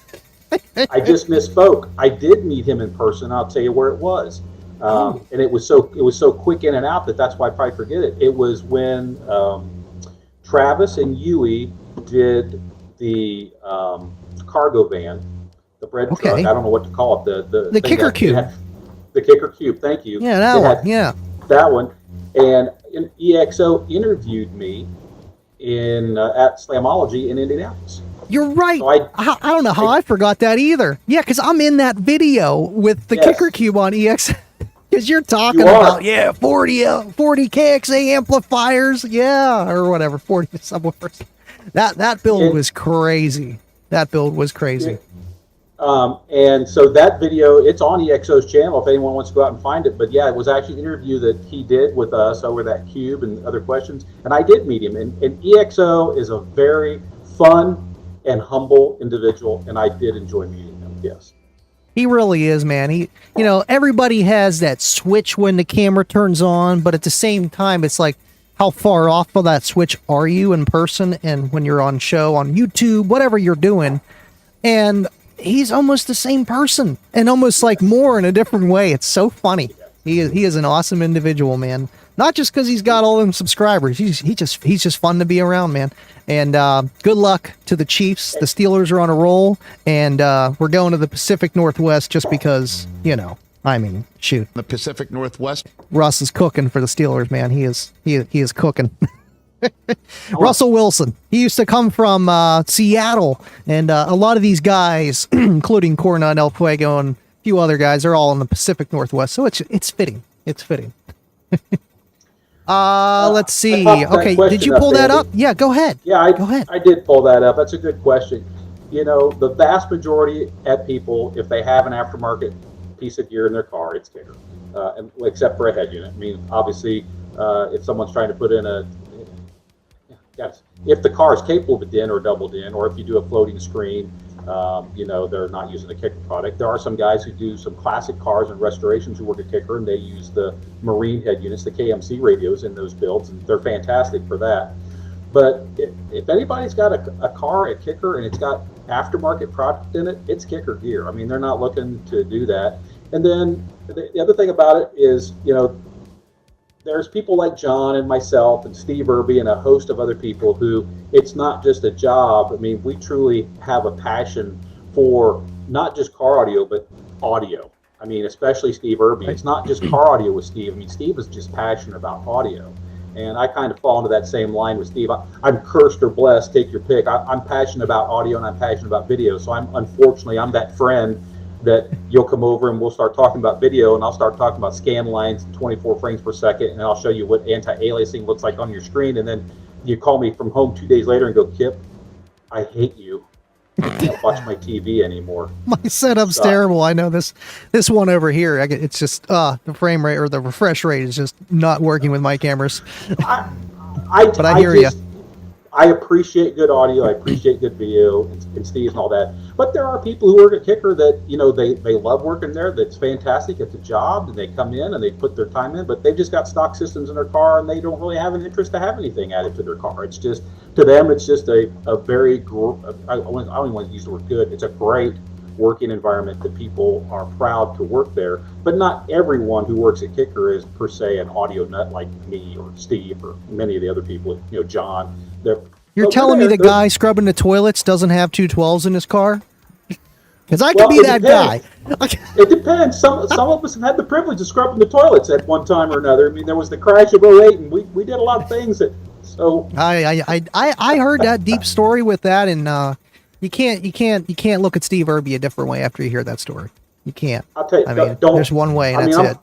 I just misspoke. I did meet him in person. I'll tell you where it was. And it was so quick in and out that's why I probably forget it. It was when Travis and Yui did the cargo van, the bread truck. I don't know what to call it. The Kicker Cube. The Kicker Cube. Thank you. Yeah, that one. Yeah, that one. And EXO interviewed me at Slamology in Indianapolis. You're right. So I don't know how I forgot that either. Yeah, because I'm in that video with the Kicker Cube on EX. Because you're talking about 40 KXA amplifiers, or whatever, 40 subwoofers. That build was crazy. That build was crazy. And so that video, it's on EXO's channel if anyone wants to go out and find it. But yeah, it was actually an interview that he did with us over that cube and other questions. And I did meet him. And EXO is a very fun and humble individual, and I did enjoy meeting him. Yes. He really is, man. He, everybody has that switch when the camera turns on, but at the same time, it's like, how far off of that switch are you in person and when you're on show, on YouTube, whatever you're doing. And he's almost the same person and almost like more in a different way. It's so funny. He is an awesome individual, man. Not just because he's got all them subscribers. He's just fun to be around, man. And good luck to the Chiefs. The Steelers are on a roll, and we're going to the Pacific Northwest just because, shoot. The Pacific Northwest. Russ is cooking for the Steelers, man. He is cooking. Russell Wilson. He used to come from Seattle, and a lot of these guys, including Corna, El Fuego, and a few other guys, are all in the Pacific Northwest. So it's fitting. It's fitting. Let's see. Okay, did you pull that up? Yeah, go ahead. Yeah, go ahead. I did pull that up. That's a good question. The vast majority of people, if they have an aftermarket piece of gear in their car, it's Kicker, except for a head unit. I mean, obviously, if someone's trying to put in if the car is capable of a DIN or double DIN, or if you do a floating screen, they're not using the Kicker product. There are some guys who do some classic cars and restorations who work at Kicker, and they use the Marine head units, the KMC radios in those builds, and they're fantastic for that. But if anybody's got a car at Kicker and it's got aftermarket product in it, it's Kicker gear. I mean, they're not looking to do that. And then the other thing about it is, there's people like John and myself and Steve Irby and a host of other people who it's not just a job. I mean, we truly have a passion for not just car audio, but audio. I mean, especially Steve Irby. It's not just car audio with Steve. I mean, Steve is just passionate about audio. And I kind of fall into that same line with Steve. I'm cursed or blessed, take your pick. I'm passionate about audio and I'm passionate about video. So unfortunately, I'm that friend that you'll come over and we'll start talking about video, and I'll start talking about scan lines and 24 frames per second, and I'll show you what anti-aliasing looks like on your screen, and then you call me from home 2 days later and go, Kip, I hate you. I can't watch my TV anymore. My setup's terrible. I know this one over here. It's just the frame rate or the refresh rate is just not working with my cameras. But I hear you. I appreciate good audio. I appreciate good video and Steve and all that. But there are people who work at Kicker that, you know, they love working there. That's fantastic. It's a job, and they come in and they put their time in. But they've just got stock systems in their car, and they don't really have an interest to have anything added to their car. It's just, to them, it's just a very, I don't even want to use the word good. It's a great working environment that people are proud to work there. But not everyone who works at Kicker is per se an audio nut like me or Steve or many of the other people, you know, John. You're telling me the guy scrubbing the toilets doesn't have 212s in his car? Because I could be that guy. It depends. Some of us have had the privilege of scrubbing the toilets at one time or another. I mean, there was the crash of '08, and we did a lot of things. I heard that deep story with that, and you can't look at Steve Irby a different way after you hear that story. You can't. I'll tell you, there's one way, and that's it.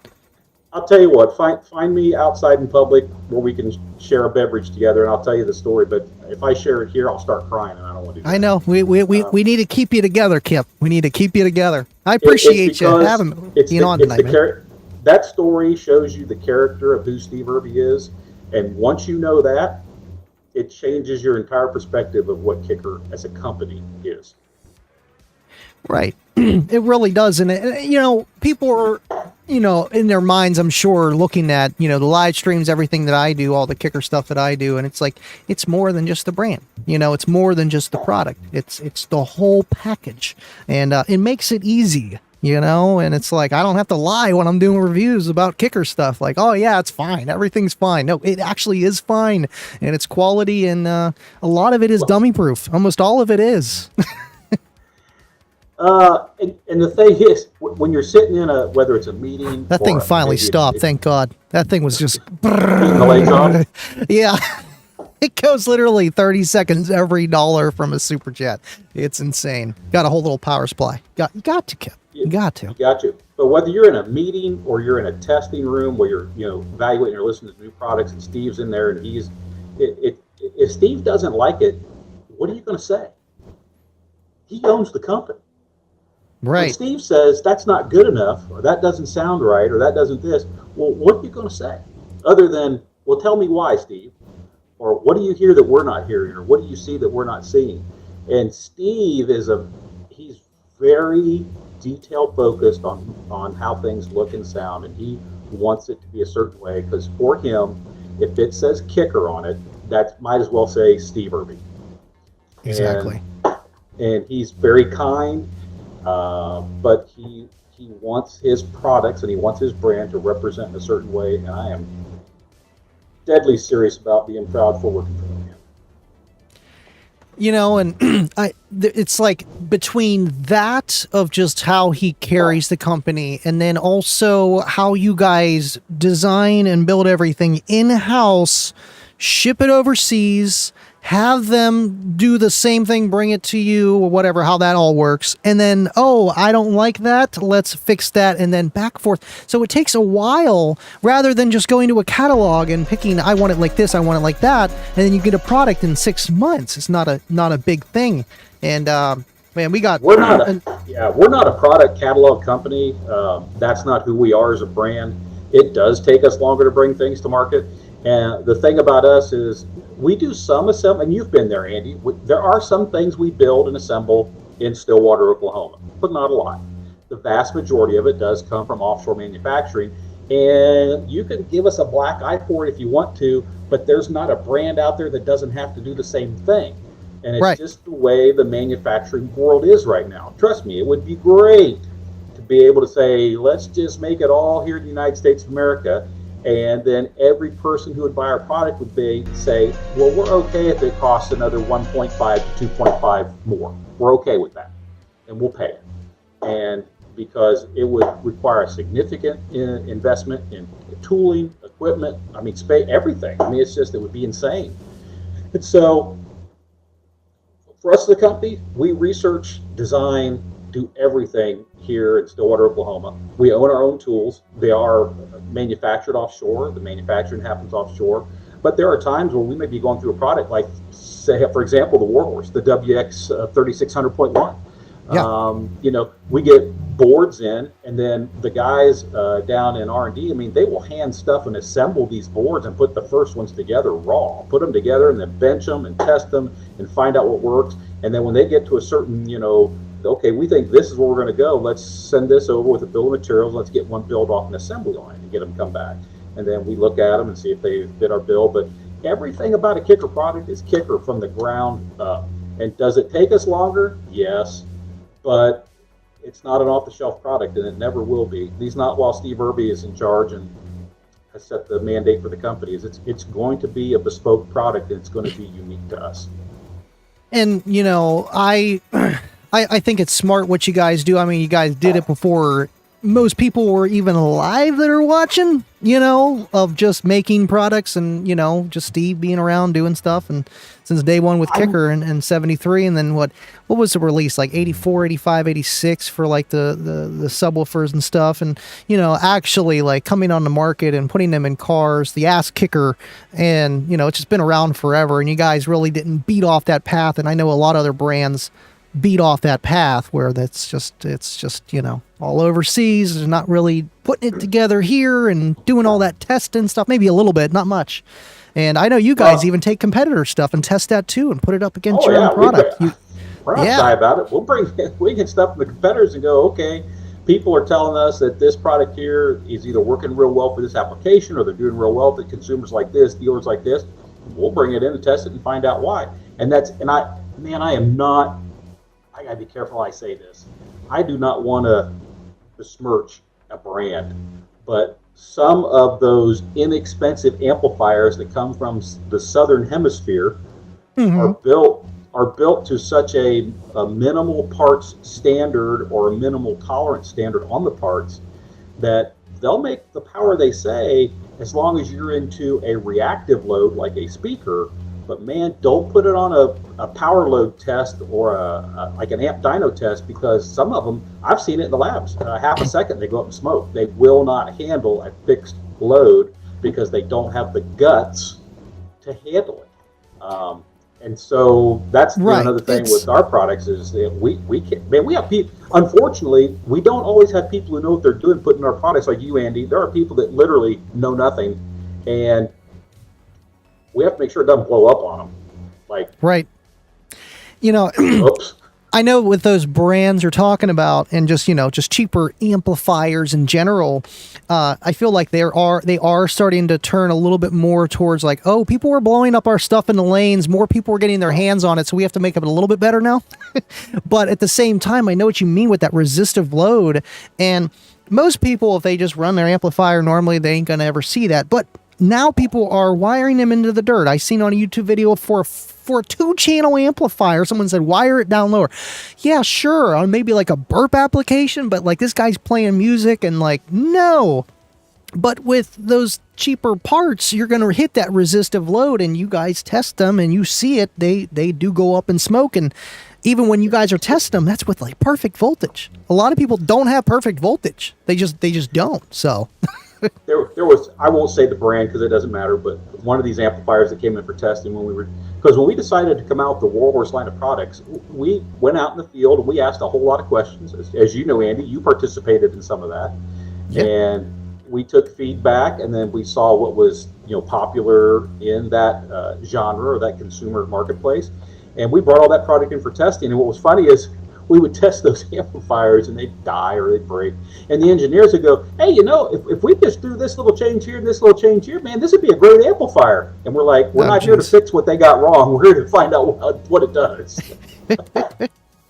I'll tell you what, find me outside in public where we can share a beverage together, and I'll tell you the story. But if I share it here, I'll start crying, and I don't want to do that. I know. We need to keep you together, Kip. We need to keep you together. I appreciate you having being on tonight, man. That story shows you the character of who Steve Irby is, and once you know that, it changes your entire perspective of what Kicker as a company is. Right. It really does. And, you know, people are, you know, in their minds, I'm sure, looking at, you know, the live streams, everything that I do, all the Kicker stuff that I do. And it's like, it's more than just the brand. You know, it's more than just the product. It's the whole package. And it makes it easy, you know, and it's like, I don't have to lie when I'm doing reviews about Kicker stuff. Like, oh, yeah, it's fine. Everything's fine. No, it actually is fine. And it's quality. And a lot of it is dummy proof. Almost all of it is. And the thing is, when you're sitting in whether it's a meeting, that thing finally stopped. Thank God. That thing was just. The legs off. Yeah, it goes literally 30 seconds every dollar from a super jet. It's insane. Got a whole little power supply. You got to, Kip. You got to. You got to. But whether you're in a meeting or you're in a testing room where you're, you know, evaluating or listening to new products, and Steve's in there, and if Steve doesn't like it, what are you going to say? He owns the company. Right. When Steve says that's not good enough, or that doesn't sound right, or that doesn't this, well, what are you going to say? Other than, well, tell me why, Steve. Or what do you hear that we're not hearing? Or what do you see that we're not seeing? And Steve he's very detail focused on how things look and sound, and he wants it to be a certain way, because for him, if it says Kicker on it, that might as well say Steve Irby. Exactly. And he's very kind. But he wants his products and he wants his brand to represent in a certain way, and I am deadly serious about being proud for working for him. You know, and it's like between that of just how he carries the company, and then also how you guys design and build everything in-house, ship it overseas, have them do the same thing, bring it to you, or whatever, how that all works. And then, oh, I don't like that, let's fix that, and then back and forth. So it takes a while, rather than just going to a catalog and picking, I want it like this, I want it like that, and then you get a product in 6 months. It's not a big thing. And man, we're not a product catalog company. That's not who we are as a brand. It does take us longer to bring things to market. And the thing about us is we do some assembly, and you've been there, Andy. There are some things we build and assemble in Stillwater, Oklahoma, but not a lot. The vast majority of it does come from offshore manufacturing. And you can give us a black eye for it if you want to, but there's not a brand out there that doesn't have to do the same thing. And it's just the way the manufacturing world is right now. Trust me, it would be great to be able to say, let's just make it all here in the United States of America. And then every person who would buy our product would say, well, we're okay if it costs another 1.5 to 2.5 more. We're okay with that, and we'll pay it. And because it would require a significant investment in tooling, equipment, space, everything. It's just, it would be insane. And so for us as a company, we research, design, do everything here in Stillwater, Oklahoma. We own our own tools. They are manufactured offshore. The manufacturing happens offshore. But there are times where we may be going through a product like, say, for example, the Warhorse, the WX 3600.1. Yeah. We get boards in, and then the guys down in R&D, they will hand stuff and assemble these boards and put the first ones together raw, put them together and then bench them and test them and find out what works. And then when they get to a certain, okay, we think this is where we're going to go, let's send this over with a bill of materials, let's get one build off an assembly line and get them come back. And then we look at them and see if they fit our bill. But everything about a Kicker product is Kicker from the ground up. And does it take us longer? Yes. But it's not an off-the-shelf product, and it never will be. At least not while Steve Irby is in charge and has set the mandate for the company. It's going to be a bespoke product, and it's going to be unique to us. And I think it's smart what you guys do. You guys did it before most people were even alive that are watching, of just making products and, just Steve being around doing stuff. And since day one with Kicker and 73, and then what was the release, like 84, 85, 86 for like the subwoofers and stuff. And, actually like coming on the market and putting them in cars, the ass kicker, and, it's just been around forever. And you guys really didn't beat off that path. And I know a lot of other brands beat off that path where it's just all overseas. They're not really putting it together here and doing all that testing stuff, maybe a little bit, not much. And I know you guys even take competitor stuff and test that too and put it up against your own product. We're not shy about it. We get stuff from the competitors and go, okay, people are telling us that this product here is either working real well for this application or they're doing real well to consumers like this, dealers like this. We'll bring it in and test it and find out why. I gotta be careful how I say this. I do not want to besmirch a brand, but some of those inexpensive amplifiers that come from the southern hemisphere are built to such a minimal parts standard or a minimal tolerance standard on the parts that they'll make the power they say as long as you're into a reactive load like a speaker. But man, don't put it on a power load test or like an amp dyno test, because some of them, I've seen it in the labs, half a second they go up in smoke. They will not handle a fixed load because they don't have the guts to handle it. And so that's another thing with our products is that we have people, unfortunately, we don't always have people who know what they're doing putting our products like you, Andy. There are people that literally know nothing, and we have to make sure it doesn't blow up on them. Right. Oops. I know with those brands you're talking about and just cheaper amplifiers in general, I feel like they are starting to turn a little bit more towards like, oh, people were blowing up our stuff in the lanes. More people were getting their hands on it. So we have to make it a little bit better now. But at the same time, I know what you mean with that resistive load. And most people, if they just run their amplifier normally, they ain't going to ever see that. But now people are wiring them into the dirt. I seen on a YouTube video for a 2-channel amplifier, someone said wire it down lower. Yeah, sure, on maybe like a burp application, but like this guy's playing music and like, no. But with those cheaper parts, you're going to hit that resistive load, and you guys test them and you see it. They do go up in smoke, and even when you guys are testing them, that's with like perfect voltage. A lot of people don't have perfect voltage. They just don't. So there was, I won't say the brand because it doesn't matter, but one of these amplifiers that came in for testing because when we decided to come out with the Warhorse line of products, we went out in the field and we asked a whole lot of questions. As you know, Andy, you participated in some of that. Yep. And we took feedback, and then we saw what was popular in that genre or that consumer marketplace, and we brought all that product in for testing. And what was funny is we would test those amplifiers and they'd die or they'd break. And the engineers would go, hey, if we just do this little change here and this little change here, man, this would be a great amplifier. And we're like, we're not here to fix what they got wrong. We're here to find out what it does.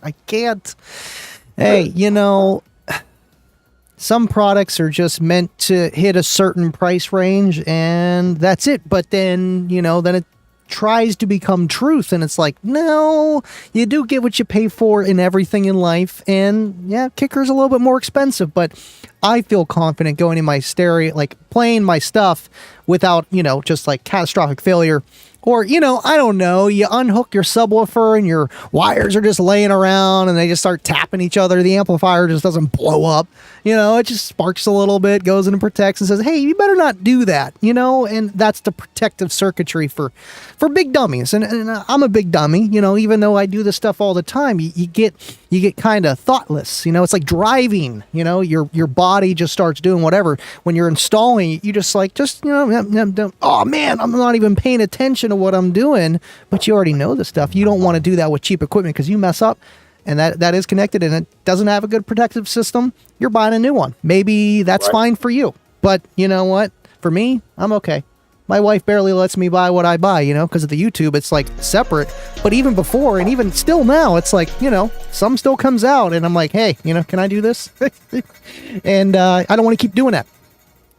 I can't. Hey, Some products are just meant to hit a certain price range and that's it. But then, then it tries to become truth and it's like, no, you do get what you pay for in everything in life. And yeah, kicker's a little bit more expensive, but I feel confident going in my stereo, like playing my stuff without, just like catastrophic failure. Or, I don't know, you unhook your subwoofer and your wires are just laying around and they just start tapping each other. The amplifier just doesn't blow up. It just sparks a little bit, goes in and protects and says, hey, you better not do that, and that's the protective circuitry for big dummies. And I'm a big dummy, even though I do this stuff all the time, you get kind of thoughtless, it's like driving, your body just starts doing whatever. When you're installing, you just oh man, I'm not even paying attention to what I'm doing, but you already know the stuff. You don't want to do that with cheap equipment because you mess up and that is connected and it doesn't have a good protective system. You're buying a new one. Maybe that's fine for you, but you know what? For me, I'm okay. My wife barely lets me buy what I buy, because of the YouTube, it's like separate. But even before and even still now, it's like, some still comes out and I'm like, hey, can I do this? And I don't want to keep doing that.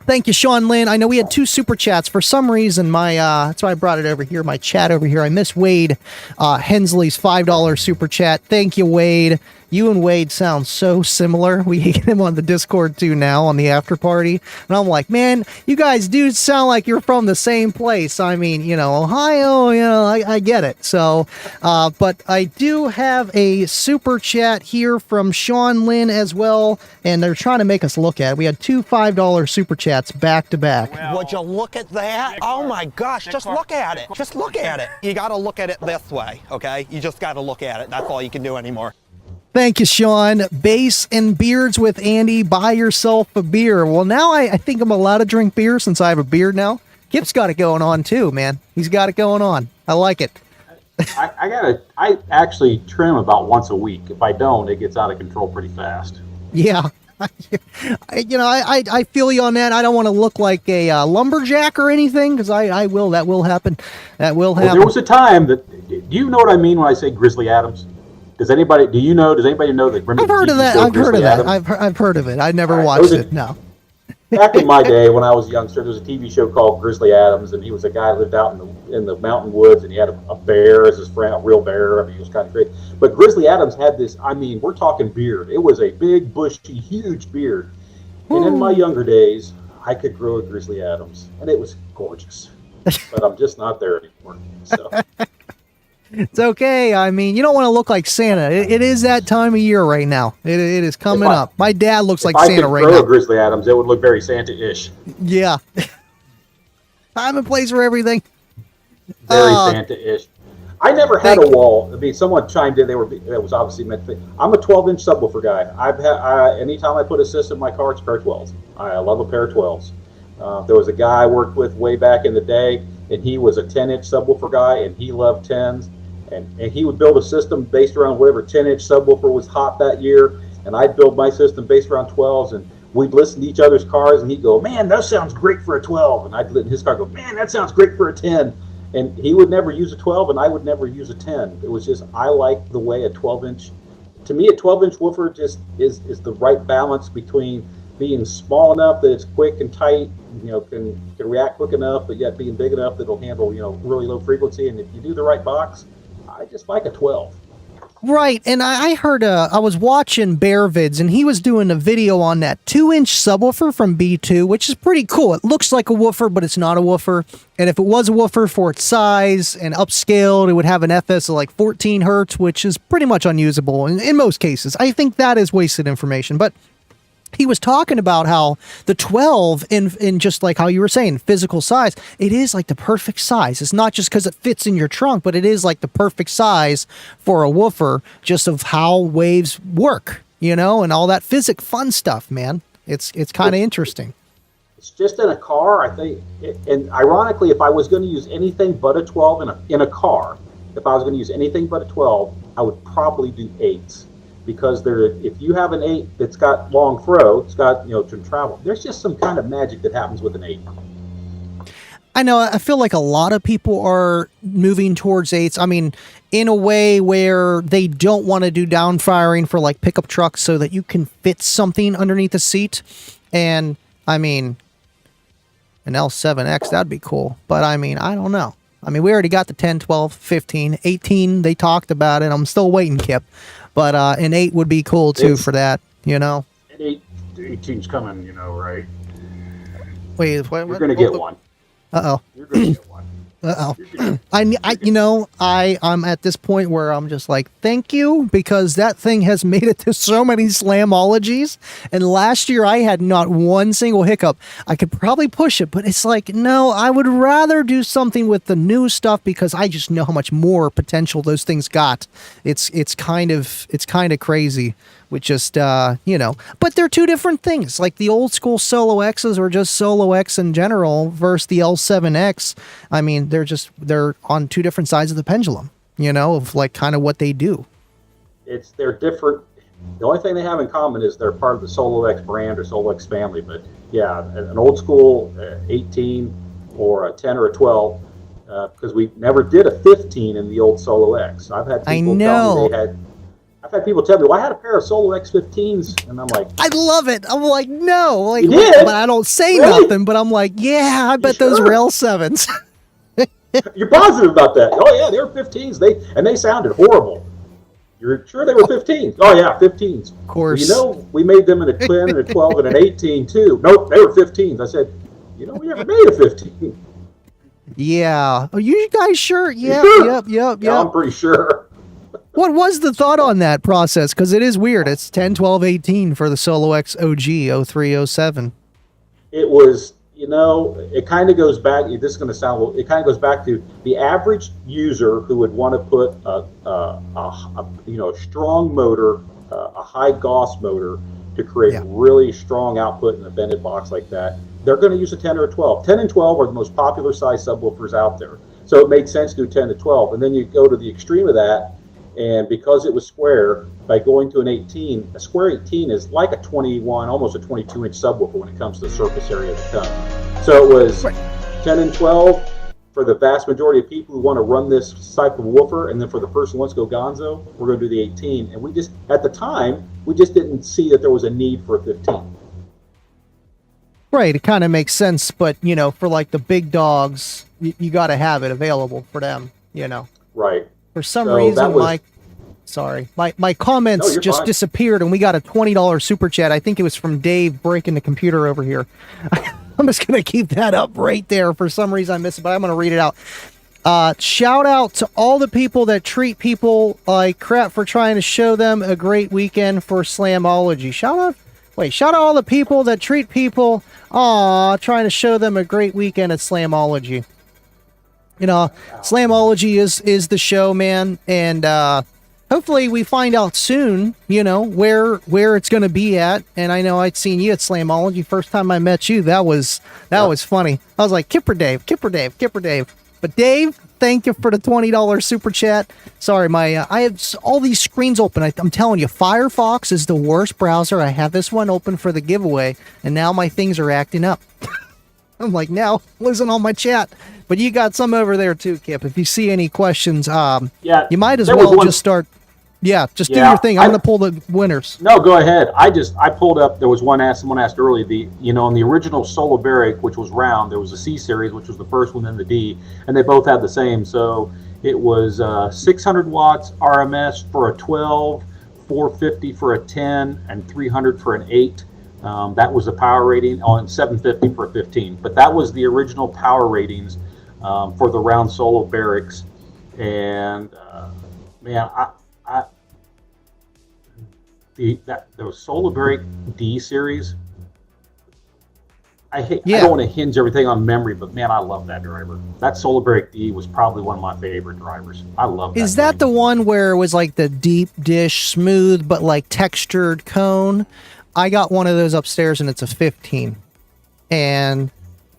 Thank you, Sean Lynn. I know we had 2 super chats. For some reason, that's why I brought it over here, my chat over here. I miss Wade Hensley's $5 super chat. Thank you, Wade. You and Wade sound so similar. We get him on the Discord too now on the after party. And I'm like, man, you guys do sound like you're from the same place. I mean, Ohio, I get it. So, but I do have a super chat here from Sean Lynn as well. And they're trying to make us look at it. We had 2 $5 super chats back to back. Would you look at that? Oh my gosh, just look at it. Just look at it. You got to look at it this way, okay? You just got to look at it. That's all you can do anymore. Thank you, Sean. Bass and Beards with Andy. Buy yourself a beer. Well, now I think I'm allowed to drink beer since I have a beard now. Kip's got it going on too, man. He's got it going on. I like it. I actually trim about once a week. If I don't, it gets out of control pretty fast. Yeah. I feel you on that. I don't want to look like a lumberjack or anything because I will. That will happen. That will happen. Well, there was a time that. Do you know what I mean when I say Grizzly Adams? Does anybody know that? I've heard of that. I've heard of it. I never watched it. No. Back in my day, when I was a youngster, there was a TV show called Grizzly Adams, and he was a guy who lived out in the mountain woods, and he had a bear as his friend, a real bear. I mean, he was kind of crazy. But Grizzly Adams had this. I mean, we're talking beard. It was a big, bushy, huge beard. And in my younger days, I could grow a Grizzly Adams, and it was gorgeous. But I'm just not there anymore. So. It's okay. I mean, you don't want to look like Santa. It is that time of year right now. It is coming up. My dad looks like Santa right now. If I could grow a Grizzly Adams, it would look very Santa-ish. Yeah. Time and place for everything. Very Santa-ish. I never had a wall. I mean, someone chimed in. It was obviously meant to be. I'm a 12-inch subwoofer guy. Anytime I put a system in my car, it's a pair of 12s. I love a pair of 12s. There was a guy I worked with way back in the day, and he was a 10-inch subwoofer guy, and he loved 10s. And he would build a system based around whatever 10-inch subwoofer was hot that year, and I'd build my system based around 12s, and we'd listen to each other's cars, and he'd go, man, that sounds great for a 12, and I'd let his car go, man, that sounds great for a 10, and he would never use a 12, and I would never use a 10. It was just, I like the way a 12-inch, to me, a 12-inch woofer just is the right balance between being small enough that it's quick and tight, can react quick enough, but yet being big enough that it'll handle, really low frequency, and if you do the right box, I just like a 12. Right, and I heard, I was watching Bear Vids, and he was doing a video on that 2-inch subwoofer from B2, which is pretty cool. It looks like a woofer, but it's not a woofer. And if it was a woofer for its size and upscaled, it would have an FS of like 14 hertz, which is pretty much unusable in most cases. I think that is wasted information, but he was talking about how the 12 in just like how you were saying, physical size, it is like the perfect size. It's not just because it fits in your trunk, but it is like the perfect size for a woofer, just of how waves work, and all that fun stuff, man. It's kind of interesting. It's just in a car, I think, and ironically, if I was going to use anything but a 12 in a car, if I was going to use anything but a 12, I would probably do 8s. Because if you have an 8 that's got long throw, it's got to travel. There's just some kind of magic that happens with an 8. I know. I feel like a lot of people are moving towards 8s. I mean, in a way where they don't want to do down firing for like pickup trucks so that you can fit something underneath the seat. And I mean, an L7X, that'd be cool. But I mean, I don't know. I mean, we already got the 10, 12, 15, 18. They talked about it. I'm still waiting, Kip. But an 8 would be cool too for that, you know? And 18's coming, you know, right? Wait, You're going to get one. Uh-oh. You're going to get one. Uh-oh. I'm at this point where I'm just like, thank you, because that thing has made it to so many Slamologies. And last year I had not one single hiccup. I could probably push it, but it's like, no, I would rather do something with the new stuff because I just know how much more potential those things got. It's kind of crazy. With just, you know, but they're two different things. Like the old school Solo X's or just Solo X in general versus the L7X. I mean, they're on two different sides of the pendulum, you know, of like kind of what they do. They're different. The only thing they have in common is they're part of the Solo X brand or Solo X family. But yeah, an old school 18 or a 10 or a 12, because we never did a 15 in the old Solo X. I've had people tell me they had. I've had people tell me, well, I had a pair of Solo X15s, and I'm like, I love it. I'm like, no, like, you did? But I don't say Really? nothing. But I'm like, yeah, I bet those were L7s. You're positive about that? Oh yeah, they were 15s. They sounded horrible. You're sure they were 15s? Oh yeah, 15s. Of course. You know, we made them in a 10 and a 12 and an 18 too. Nope, they were 15s. I said, you know, we never made a 15. Yeah. Are you guys sure? Yeah. Sure? Yep. Yeah, I'm pretty sure. What was the thought on that process? Because it is weird. It's 10, 12, 18 for the Solo X OG 03, 07. It was, you know, it kind of goes back. This is going to sound. It kind of goes back to the average user who would want to put a strong motor, a high Gauss motor to create really strong output in a bended box like that. They're going to use a 10 or a 12. 10 and 12 are the most popular size subwoofers out there. So it made sense to do 10 to 12. And then you go to the extreme of that. And because it was square, by going to an 18, a square 18 is like a 21, almost a 22-inch subwoofer when it comes to the surface area of the tongue. So it was 10 and 12 for the vast majority of people who want to run this type of woofer, and then for the person who wants to go gonzo, we're going to do the 18. And we just, at the time, we just didn't see that there was a need for a 15. Right, it kind of makes sense, but, you know, for like the big dogs, you got to have it available for them, you know. Right. For some reason, my comments just disappeared, and we got a $20 super chat. I think it was from Dave breaking the computer over here. I'm just going to keep that up right there. For some reason, I missed it, but I'm going to read it out. Shout out to all the people that treat people like crap for trying to show them a great weekend for Slamology. Shout out all the people that treat people, trying to show them a great weekend at Slamology. You know, Slamology is the show, man, and hopefully we find out soon, you know, where it's going to be at. And I know I'd seen you at Slamology first time I met you. That was funny. I was like, Kipper Dave. But Dave, thank you for the $20 super chat. Sorry, I have all these screens open. I'm telling you, Firefox is the worst browser. I have this one open for the giveaway, and now my things are acting up. I'm like, now losing all my chat. But you got some over there too, Kip. If you see any questions, you might as well just start. Yeah, just do your thing. I'm going to pull the winners. No, go ahead. I pulled up. There was someone asked earlier. In the original Solo Barrick, which was round, there was a C series, which was the first one, then the D, and they both had the same. So it was 600 watts RMS for a 12, 450 for a 10, and 300 for an 8. That was the power rating on 750 for a 15. But that was the original power ratings for the round Solo Barracks. And man, those Solo Barrack D series. I don't want to hinge everything on memory, but man, I love that driver. That Solo Barrack D was probably one of my favorite drivers. I love that. Is that the one where it was like the deep dish, smooth but like textured cone? I got one of those upstairs, and it's a 15. And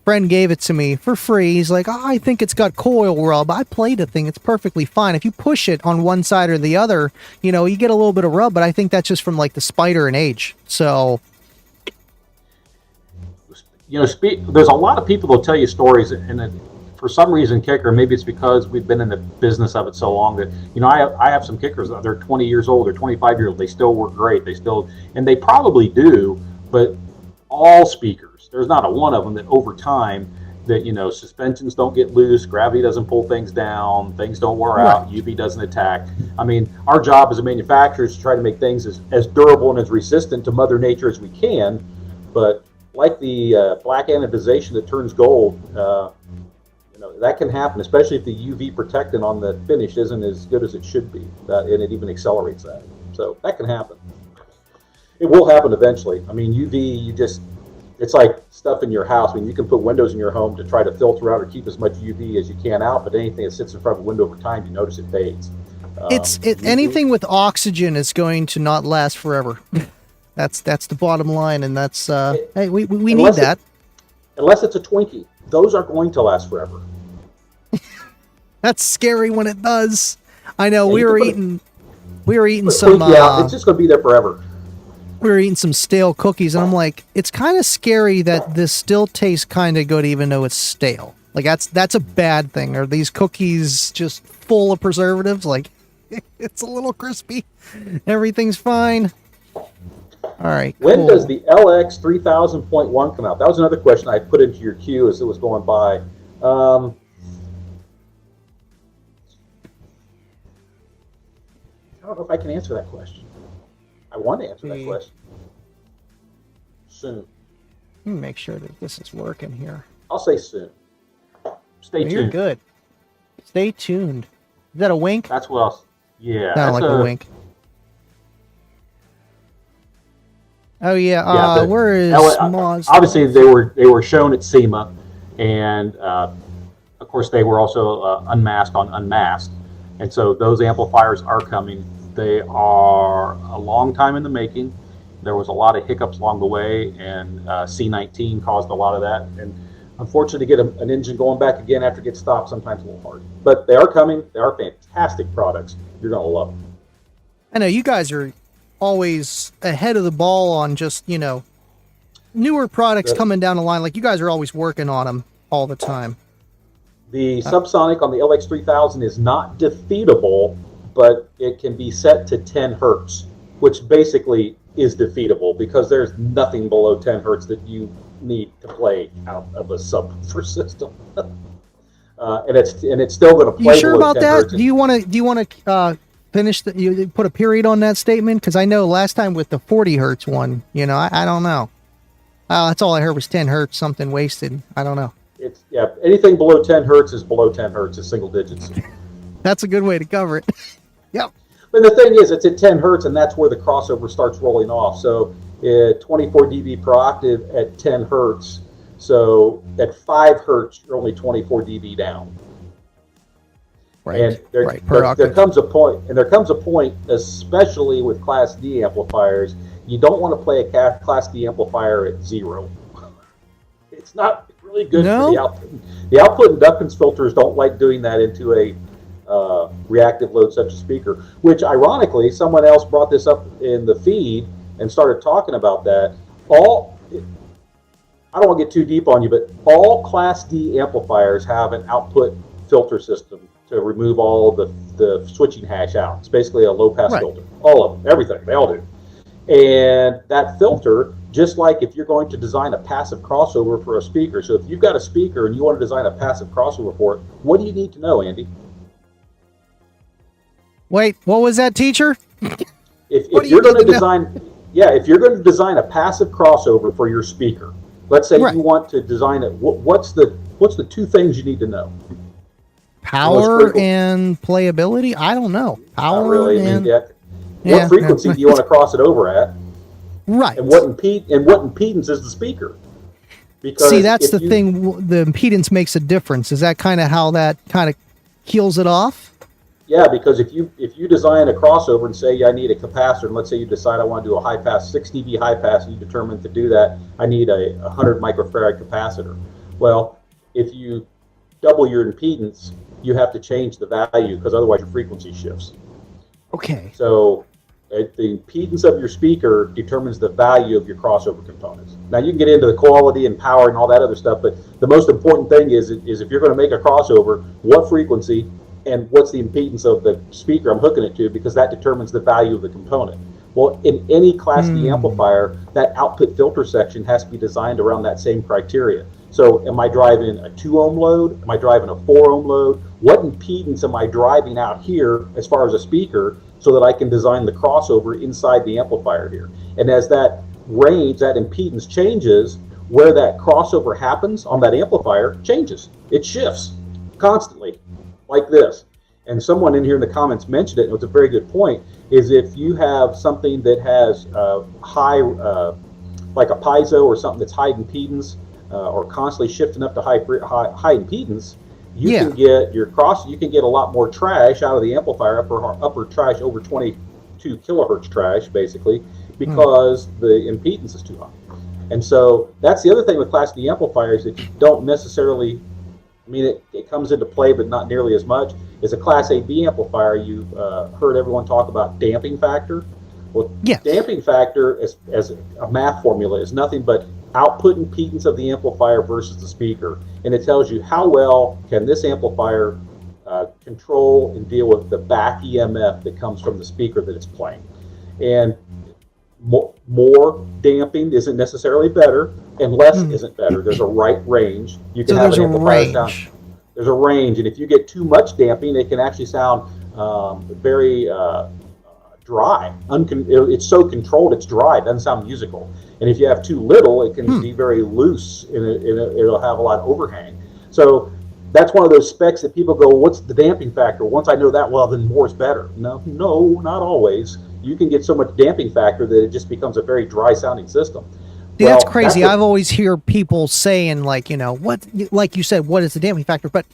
friend gave it to me for free. He's like, I think it's got coil rub. I played the thing. It's perfectly fine. If you push it on one side or the other, you know, you get a little bit of rub, but I think that's just from like the spider and age. So there's a lot of people that'll tell you stories, and for some reason, kicker, maybe it's because we've been in the business of it so long that, I have some kickers that they're 20 years old, they're 25 years old, they still work great, and they probably do, but all speakers, there's not a one of them that over time that, suspensions don't get loose, gravity doesn't pull things down, things don't wear out, UV doesn't attack. I mean, our job as a manufacturer is to try to make things as durable and as resistant to Mother Nature as we can, but like the black anodization that turns gold, that can happen, especially if the UV protectant on the finish isn't as good as it should be, and it even accelerates that. So that can happen. It will happen eventually. I mean, UV, it's like stuff in your house. I mean, you can put windows in your home to try to filter out or keep as much UV as you can out, but anything that sits in front of a window over time, you notice it fades. Anything with oxygen is going to not last forever. That's the bottom line, and that's hey, we need that. Unless it's a Twinkie, those are going to last forever. That's scary when it does. I know we were eating some. It's just going to be there forever. We were eating some stale cookies, and I'm like, it's kind of scary that this still tastes kind of good, even though it's stale. Like that's a bad thing. Are these cookies just full of preservatives? Like, it's a little crispy. Everything's fine. All right. When does the LX 3000.1 come out? That was another question I put into your queue as it was going by. I don't know if I can answer that question. I want to answer that question. Soon. Let me make sure that this is working here. I'll say soon. Stay tuned. You're good. Stay tuned. Is that a wink? That's what else. Yeah. Sound like a wink. Oh yeah. Where is Moz? Obviously, they were shown at SEMA, and of course they were also unmasked on Unmasked, and so those amplifiers are coming. They are a long time in the making. There was a lot of hiccups along the way, and C19 caused a lot of that. And unfortunately, to get an engine going back again after it gets stopped, sometimes a little hard. But they are coming. They are fantastic products. You're gonna love them. I know you guys are always ahead of the ball on just, newer products coming down the line. Like, you guys are always working on them all the time. The subsonic on the LX3000 is not defeatable, but it can be set to 10 hertz, which basically is defeatable because there's nothing below 10 hertz that you need to play out of a subwoofer system. And it's still going to play. You sure below about 10 that? hertz. Do you want to finish you put a period on that statement? Because I know last time with the 40 hertz one, I don't know. That's all I heard was 10 hertz, something wasted. I don't know. Anything below 10 hertz is below 10 hertz, is single digits. That's a good way to cover it. Yep. But the thing is, it's at 10 hertz, and that's where the crossover starts rolling off. So 24 dB per octave at 10 hertz. So at 5 hertz, you're only 24 dB down. Right. And there comes a point, especially with Class D amplifiers, you don't want to play a Class D amplifier at 0. It's not really good for the output. The output inductance filters don't like doing that into a reactive load such a speaker, which ironically, someone else brought this up in the feed and started talking about that. I don't want to get too deep on you, but all Class D amplifiers have an output filter system to remove all the switching hash out. It's basically a low-pass filter. All of them, everything, they all do. And that filter, just like if you're going to design a passive crossover for a speaker, so if you've got a speaker and you want to design a passive crossover for it, what do you need to know, Andy? Wait, what was that, teacher? If you're going to design a passive crossover for your speaker, let's say you want to design it, what's the two things you need to know? Power and playability? I don't know. Power really. and what frequency do you want to cross it over at? Right. And what impedance is the speaker? Because see, that's the thing. The impedance makes a difference. Is that kind of how that kind of kills it off? Yeah, because if you design a crossover and say I need a capacitor, and let's say you decide I want to do a high pass, 6 dB high pass, and you determine to do that I need a 100 microfarad capacitor. Well, if you double your impedance, you have to change the value because otherwise your frequency shifts. Okay. So The impedance of your speaker determines the value of your crossover components. Now you can get into the quality and power and all that other stuff, but the most important thing is if you're going to make a crossover, what frequency and what's the impedance of the speaker I'm hooking it to, because that determines the value of the component. Well, in any Class D amplifier, that output filter section has to be designed around that same criteria. So am I driving a 2 ohm load? Am I driving a 4 ohm load? What impedance am I driving out here as far as a speaker, so that I can design the crossover inside the amplifier here? And as that range, that impedance changes, where that crossover happens on that amplifier changes. It shifts constantly, like this. And someone in here in the comments mentioned it, and it was a very good point, is if you have something that has high, like a piezo or something that's high impedance, or constantly shifting up to high impedance, you can get you can get a lot more trash out of the amplifier, upper trash, over 22 kilohertz trash, basically, because the impedance is too high. And so that's the other thing with Class D amplifiers that you don't necessarily, I mean, it comes into play, but not nearly as much. Is a Class AB amplifier, you've heard everyone talk about damping factor. Well, damping factor, as a math formula, is nothing but output impedance of the amplifier versus the speaker. And it tells you how well can this amplifier control and deal with the back EMF that comes from the speaker that it's playing. And more damping isn't necessarily better, and less isn't better. There's a right range. You can have an amplifier sound. There's a range, and if you get too much damping, it can actually sound very dry. It's so controlled, it's dry. It doesn't sound musical. And if you have too little, it can be very loose, and it'll have a lot of overhang. So that's one of those specs that people go, what's the damping factor? Once I know that, well, then more is better. No, not always. You can get so much damping factor that it just becomes a very dry sounding system. Well, that's crazy. I've always hear people saying, like, what, like you said, what is the damping factor? But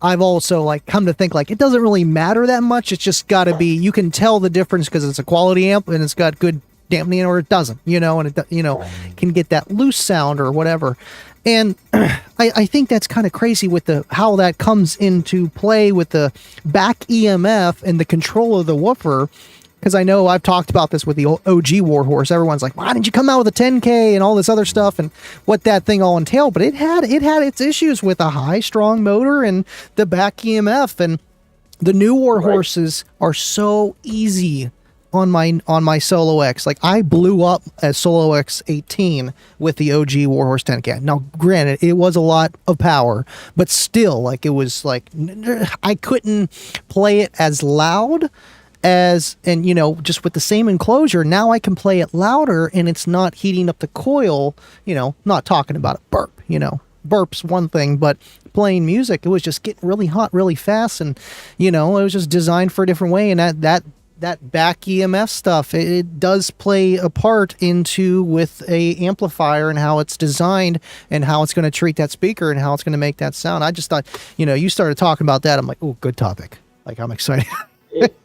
I've also, like, come to think, like, it doesn't really matter that much. It's just got to be, you can tell the difference because it's a quality amp and it's got good dampening, or it doesn't, and it, can get that loose sound or whatever. And I think that's kind of crazy with how that comes into play with the back EMF and the control of the woofer. Because I know I've talked about this with the OG Warhorse. Everyone's like, why didn't you come out with a 10K and all this other stuff and what that thing all entailed? But it had its issues with a high, strong motor and the back EMF. And the new Warhorses are so easy on my Solo X. Like, I blew up a Solo X18 with the OG Warhorse 10K. Now, granted, it was a lot of power, but still, like, it was like, I couldn't play it as loud and just with the same enclosure. Now I can play it louder and it's not heating up the coil, not talking about a burp, burp's one thing, but playing music, it was just getting really hot really fast. And, it was just designed for a different way. And that back EMF stuff, it does play a part into with a amplifier and how it's designed and how it's going to treat that speaker and how it's going to make that sound. I just thought, you started talking about that. I'm like, oh, good topic. Like, I'm excited.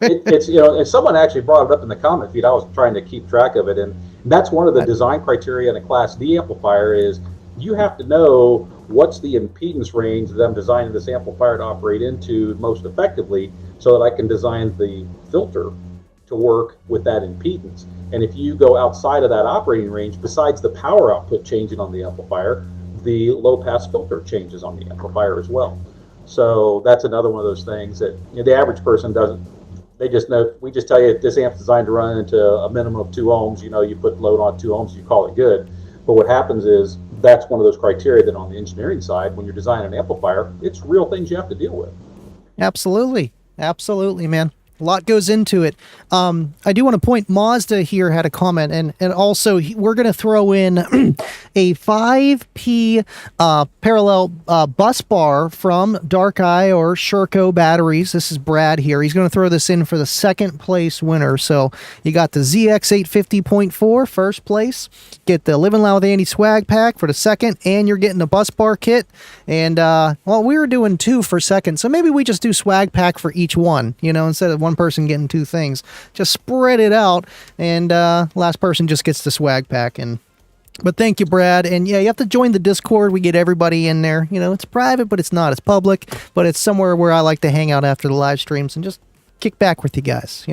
It's and someone actually brought it up in the comment feed. I was trying to keep track of it, and that's one of the design criteria in a Class D amplifier is you have to know what's the impedance range that I'm designing this amplifier to operate into most effectively, so that I can design the filter to work with that impedance. And if you go outside of that operating range, besides the power output changing on the amplifier, the low pass filter changes on the amplifier as well. So that's another one of those things that the average person doesn't. They just know. We just tell you this amp's designed to run into a minimum of 2 ohms. You put load on 2 ohms, you call it good. But what happens is that's one of those criteria that on the engineering side, when you're designing an amplifier, it's real things you have to deal with. Absolutely, man. A lot goes into it. I do want to point, Mazda here had a comment, and also we're going to throw in a 5P parallel bus bar from Dark Eye or Sherco Batteries. This is Brad here. He's going to throw this in for the second place winner. So you got the ZX850.4 first place, get the Living Loud with Andy swag pack for the second, and you're getting a bus bar kit. And we were doing 2 for second, so maybe we just do swag pack for each one, instead of one person getting 2 things. Just spread it out, and last person just gets the swag pack. But thank you, Brad. And yeah, you have to join the Discord. We get everybody in there. It's private, but it's not. It's public, but it's somewhere where I like to hang out after the live streams and just kick back with you guys,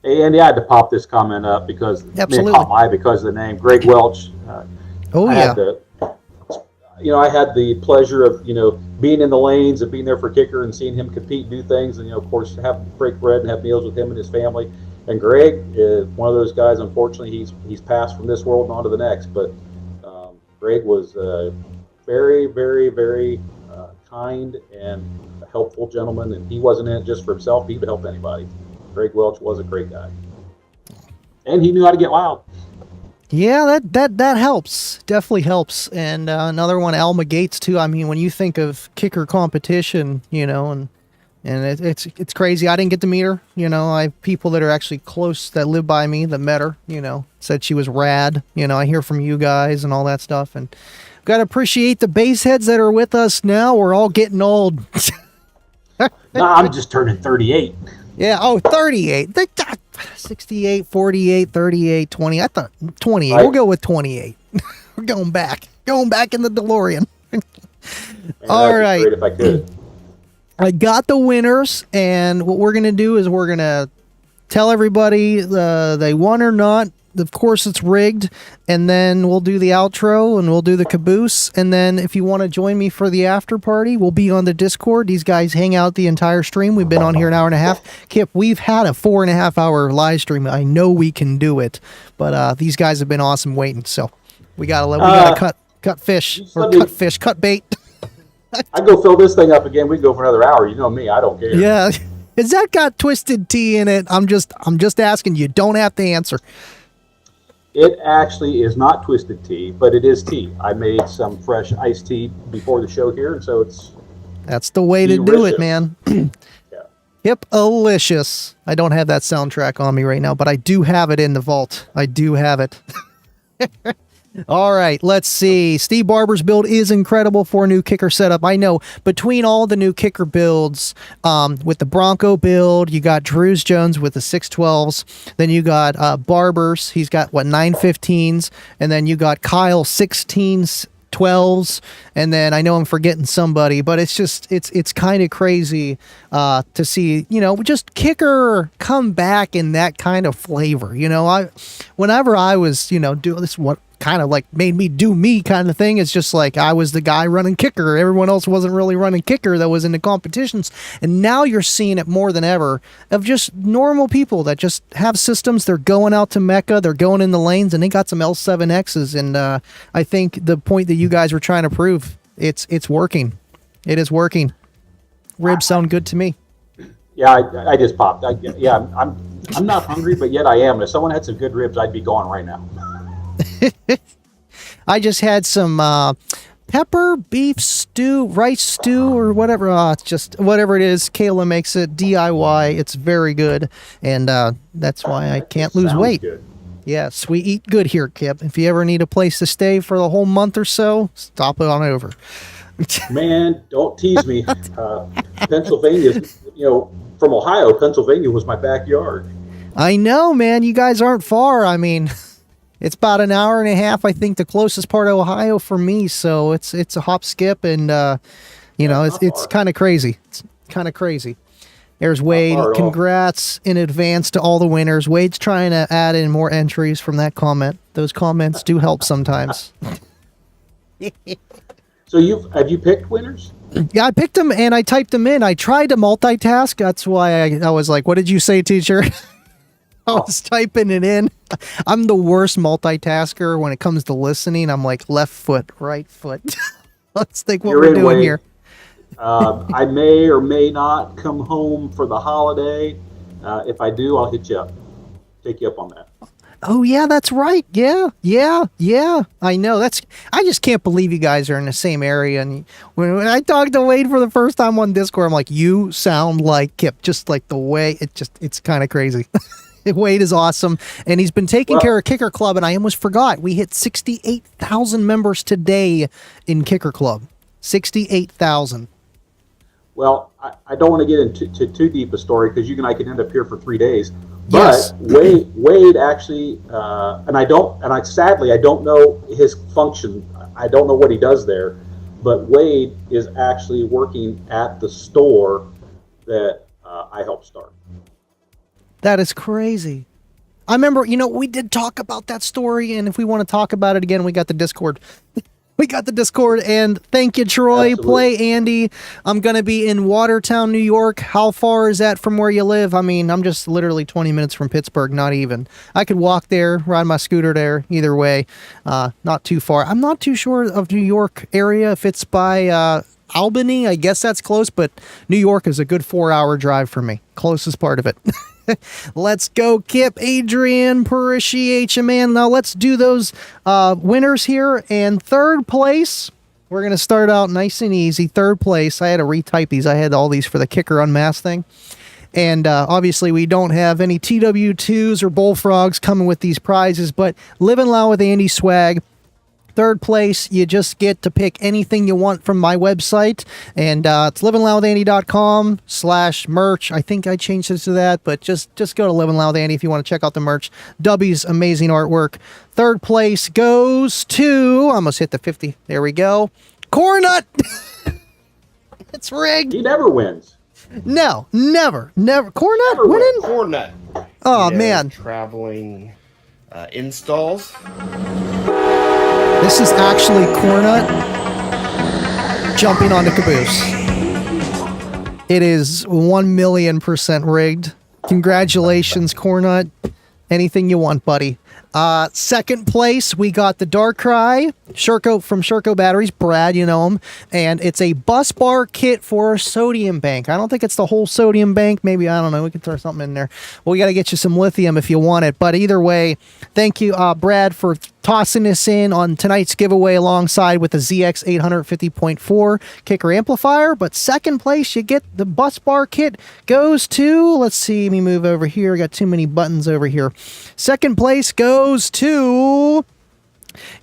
And yeah, I had to pop this comment up because Absolutely. it caught my eye because of the name Greg Welch. Oh I yeah. had I had the pleasure of being in the lanes and being there for Kicker and seeing him compete, do things, and of course have break bread and have meals with him and his family. And Greg is one of those guys. Unfortunately, he's passed from this world and on to the next. But Greg was very, very, very kind and a helpful gentleman, and he wasn't in it just for himself. He would help anybody. Greg Welch was a great guy, and he knew how to get loud. Yeah, that helps. Definitely helps. And another one, Alma Gates too. I mean, when you think of kicker competition, and it's crazy. I didn't get to meet her. I have people that are actually close that live by me that met her. Said she was rad. I hear from you guys and all that stuff. And got to appreciate the base heads that are with us now. We're all getting old. No, I'm just turning 38. Yeah, 38. 68, 48, 38, 20. I thought 28. Right. We'll go with 28. We're going back in the DeLorean. All right. Great if I could. I got the winners, and what we're going to do is we're going to tell everybody they won or not. Of course, it's rigged, and then we'll do the outro, and we'll do the caboose, and then if you want to join me for the after party, we'll be on the Discord. These guys hang out the entire stream. We've been on here an hour and a half. Kip, we've had a 4.5 hour live stream. I know we can do it, but these guys have been awesome waiting, so we gotta cut fish, or cut bait. I go fill this thing up again. We go for another hour. You know me, I don't care. Yeah, has that got twisted tea in it? I'm just asking. You don't have to answer. It actually is not twisted tea, but it is tea. I made some fresh iced tea before the show here, and so that's the way to do it, man. Yeah. Hip-alicious. I don't have that soundtrack on me right now, but I do have it in the vault. I do have it. All right, let's see. Steve Barber's build is incredible for a new kicker setup. I know between all the new kicker builds, with the Bronco build, you got Drews Jones with the 612s. Then you got Barber's. He's got, 915s. And then you got Kyle 16s, 12s. And then I know I'm forgetting somebody, but it's just, it's kind of crazy to see, just kicker come back in that kind of flavor. Whenever I was, doing this, what kind of like made me do me kind of thing. It's just like I was the guy running kicker. Everyone else wasn't really running kicker that was in the competitions. And now you're seeing it more than ever of just normal people that just have systems. They're going out to Mecca. They're going in the lanes and they got some L7Xs. And I think the point that you guys were trying to prove, it's working. It is working. Ribs sound good to me. Yeah, I just popped. I'm not hungry, but yet I am. If someone had some good ribs, I'd be gone right now. I just had some pepper beef stew, rice stew, or whatever. It's just whatever it is. Kayla makes it DIY. It's very good, and that's why I can't lose weight. Good. Yes, we eat good here, Kip. If you ever need a place to stay for the whole month or so, stop it on over. Man, don't tease me. Pennsylvania, from Ohio, Pennsylvania was my backyard. I know, man. You guys aren't far. I mean, it's about an hour and a half, I think, the closest part of Ohio for me. So it's a hop, skip, and it's kind of crazy. It's kind of crazy. There's Wade. Congrats in advance to all the winners. Wade's trying to add in more entries from that comment. Those comments do help sometimes. So have you picked winners? Yeah, I picked them and I typed them in. I tried to multitask. That's why I was like, "What did you say, teacher?" I was typing it in. I'm the worst multitasker when it comes to listening. I'm like left foot, right foot. Let's think what we're doing here. I may or may not come home for the holiday. If I do, I'll hit you up. Take you up on that. Oh yeah, that's right. Yeah. I know. I just can't believe you guys are in the same area. And when I talked to Wade for the first time on Discord, I'm like, you sound like Kip, just like the way it's kind of crazy. Wade is awesome, and he's been taking care of Kicker Club, and I almost forgot. We hit 68,000 members today in Kicker Club. 68,000. Well, I don't want to get into too deep a story because you and I could end up here for 3 days. But yes. Wade actually, sadly I don't know his function. I don't know what he does there, but Wade is actually working at the store that I helped start. That is crazy. I remember, we did talk about that story, and if we want to talk about it again, we got the Discord. We got the Discord, and thank you, Troy. Absolutely. Play Andy. I'm going to be in Watertown, New York. How far is that from where you live? I mean, I'm just literally 20 minutes from Pittsburgh, not even. I could walk there, ride my scooter there, either way. Not too far. I'm not too sure of New York area, if it's by Albany. I guess that's close, but New York is a good 4-hour drive for me. Closest part of it. Let's go, Kip. Adrian, appreciate you, man. Now let's do those winners here. And third place, we're going to start out nice and easy. Third place, I had to retype these. I had all these for the kicker unmasked thing. And obviously we don't have any TW2s or bullfrogs coming with these prizes, but Living Loud with Andy swag. Third place, you just get to pick anything you want from my website, and it's livingloudwithandy.com/merch. I think I changed it to that, but just go to Living Loud with Andy if you want to check out the merch. W's amazing artwork. Third place goes to, almost hit the 50. There we go. Cornut. It's rigged. He never wins. No, never. Cornut Never winning? Cornet. Oh, man. Traveling installs. This is actually Cornut jumping onto Caboose. It is 1,000,000% rigged. Congratulations, Cornut. Anything you want, buddy. Second place, we got the Dark Cry, Sherco from Sherco Batteries, Brad, you know him, and it's a bus bar kit for a sodium bank. I don't think it's the whole sodium bank. Maybe, I don't know, we could throw something in there. Well, we got to get you some lithium if you want it, but either way, thank you, Brad, for tossing this in on tonight's giveaway alongside with the ZX 850.4 kicker amplifier. But second place, you get the bus bar kit, goes to, let's see, let me move over here. I got too many buttons over here. Second place goes to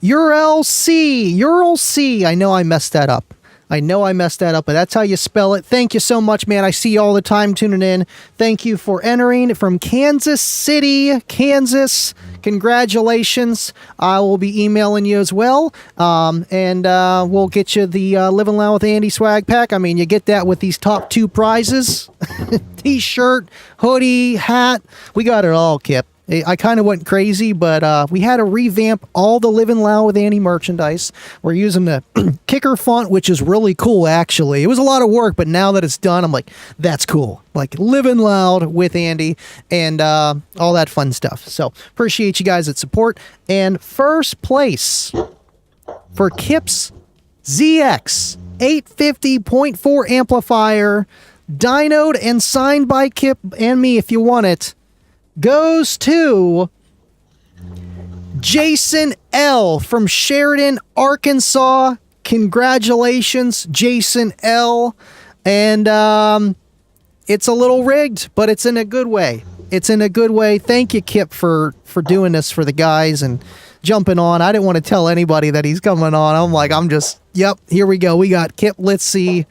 Ural C. I know I messed that up. But that's how you spell it. Thank you so much, man. I see you all the time tuning in. Thank you for entering from Kansas City, Kansas. Congratulations. I will be emailing you as well. And we'll get you the Living Loud with Andy swag pack. I mean, you get that with these top 2 prizes. T-shirt, hoodie, hat. We got it all, Kip. I kind of went crazy, but we had to revamp all the Living Loud with Andy merchandise. We're using the kicker font, which is really cool, actually. It was a lot of work, but now that it's done, I'm like, that's cool. Like Living Loud with Andy and all that fun stuff. So appreciate you guys that support. And first place for Kip's ZX 850.4 amplifier, dynoed and signed by Kip and me if you want it, goes to Jason L. from Sheridan, Arkansas. Congratulations, Jason L. And it's a little rigged, but it's in a good way. Thank you, Kip, for doing this for the guys and jumping on. I didn't want to tell anybody that he's coming on. Yep, here we go. We got Kip Litzy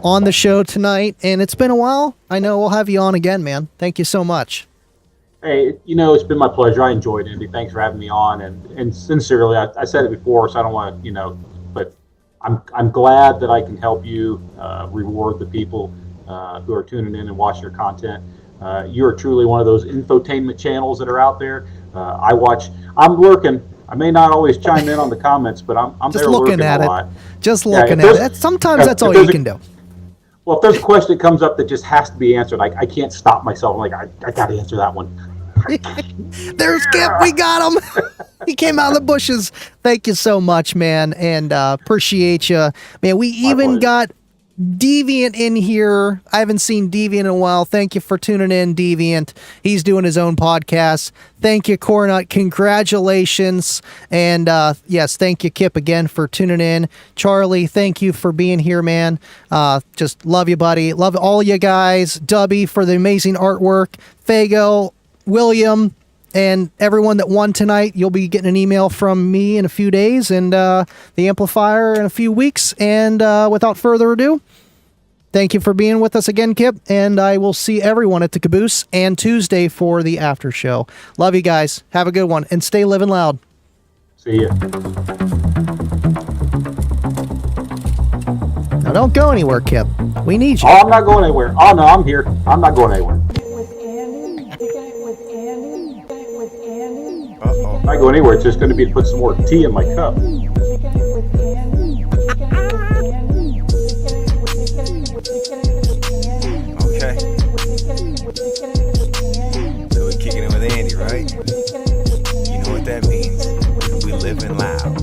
on the show tonight, and it's been a while. I know we'll have you on again, man. Thank you so much. Hey, it's been my pleasure. I enjoyed it, Andy. Thanks for having me on. And sincerely, I said it before, so I don't want to, but I'm glad that I can help you reward the people who are tuning in and watching your content. You are truly one of those infotainment channels that are out there. I'm lurking. I may not always chime in on the comments, but I'm just there looking lurking at a it. lot. Just looking at it. Sometimes that's all you can do. Well, if there's a question that comes up that just has to be answered, I can't stop myself. I'm like, I got to answer that one. There's Kip. We got him. He came out of the bushes. Thank you so much, man, and appreciate you, man. We even got Deviant in here. I haven't seen Deviant in a while. Thank you for tuning in, Deviant. He's doing his own podcast. Thank you, Cornut. Congratulations. And yes, thank you, Kip, again for tuning in. Charlie, thank you for being here, man. Just love you, buddy. Love all you guys. Dubby for the amazing artwork. Fago, William, and everyone that won tonight. You'll be getting an email from me in a few days, and the amplifier in a few weeks. And without further ado, thank you for being with us again, Kip, and I will see everyone at the Caboose and Tuesday for the after show. Love you guys. Have a good one, and stay living loud. See ya. Now don't go anywhere, Kip. We need you. Oh, I'm not going anywhere. Oh, no, I'm here. I'm not going anywhere. With Andy, If I go anywhere, it's just going to be to put some more tea in my cup. Okay. So we're kicking it with Andy, right? You know what that means. We living loud.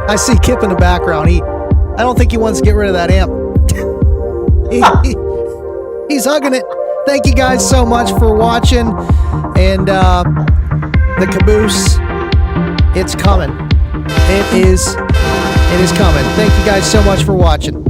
I see Kip in the background. I don't think he wants to get rid of that amp. He's hugging it. Thank you guys so much for watching. And the caboose, it's coming. It is coming. Thank you guys so much for watching.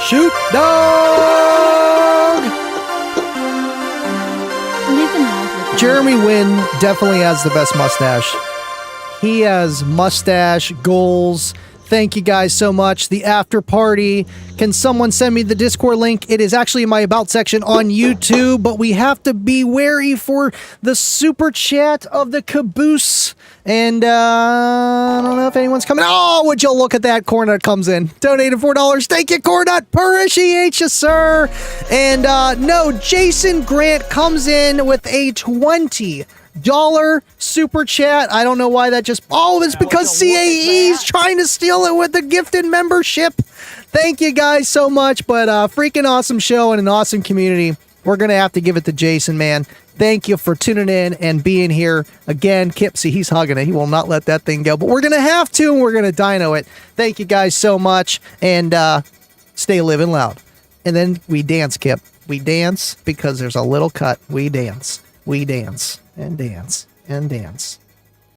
Shoot, dog! Jeremy Wynn definitely has the best mustache. He has mustache goals. Thank you guys so much. The after party. Can someone send me the Discord link? It is actually in my about section on YouTube, but we have to be wary for the super chat of the caboose. And I don't know if anyone's coming. Oh, would you look at that? Cornut comes in. Donated $4. Thank you, Cornut. Appreciate you, sir. And no, Jason Grant comes in with a $20 super chat. I don't know why that just... Oh, it's because CAE's trying to steal it with the gifted membership. Thank you guys so much. But freaking awesome show and an awesome community. We're going to have to give it to Jason, man. Thank you for tuning in and being here. Again, Kipsy, he's hugging it. He will not let that thing go. But we're going to have to, and we're going to dino it. Thank you guys so much. And stay living loud. And then we dance, Kip. We dance because there's a little cut. We dance. We dance. And dance. And dance.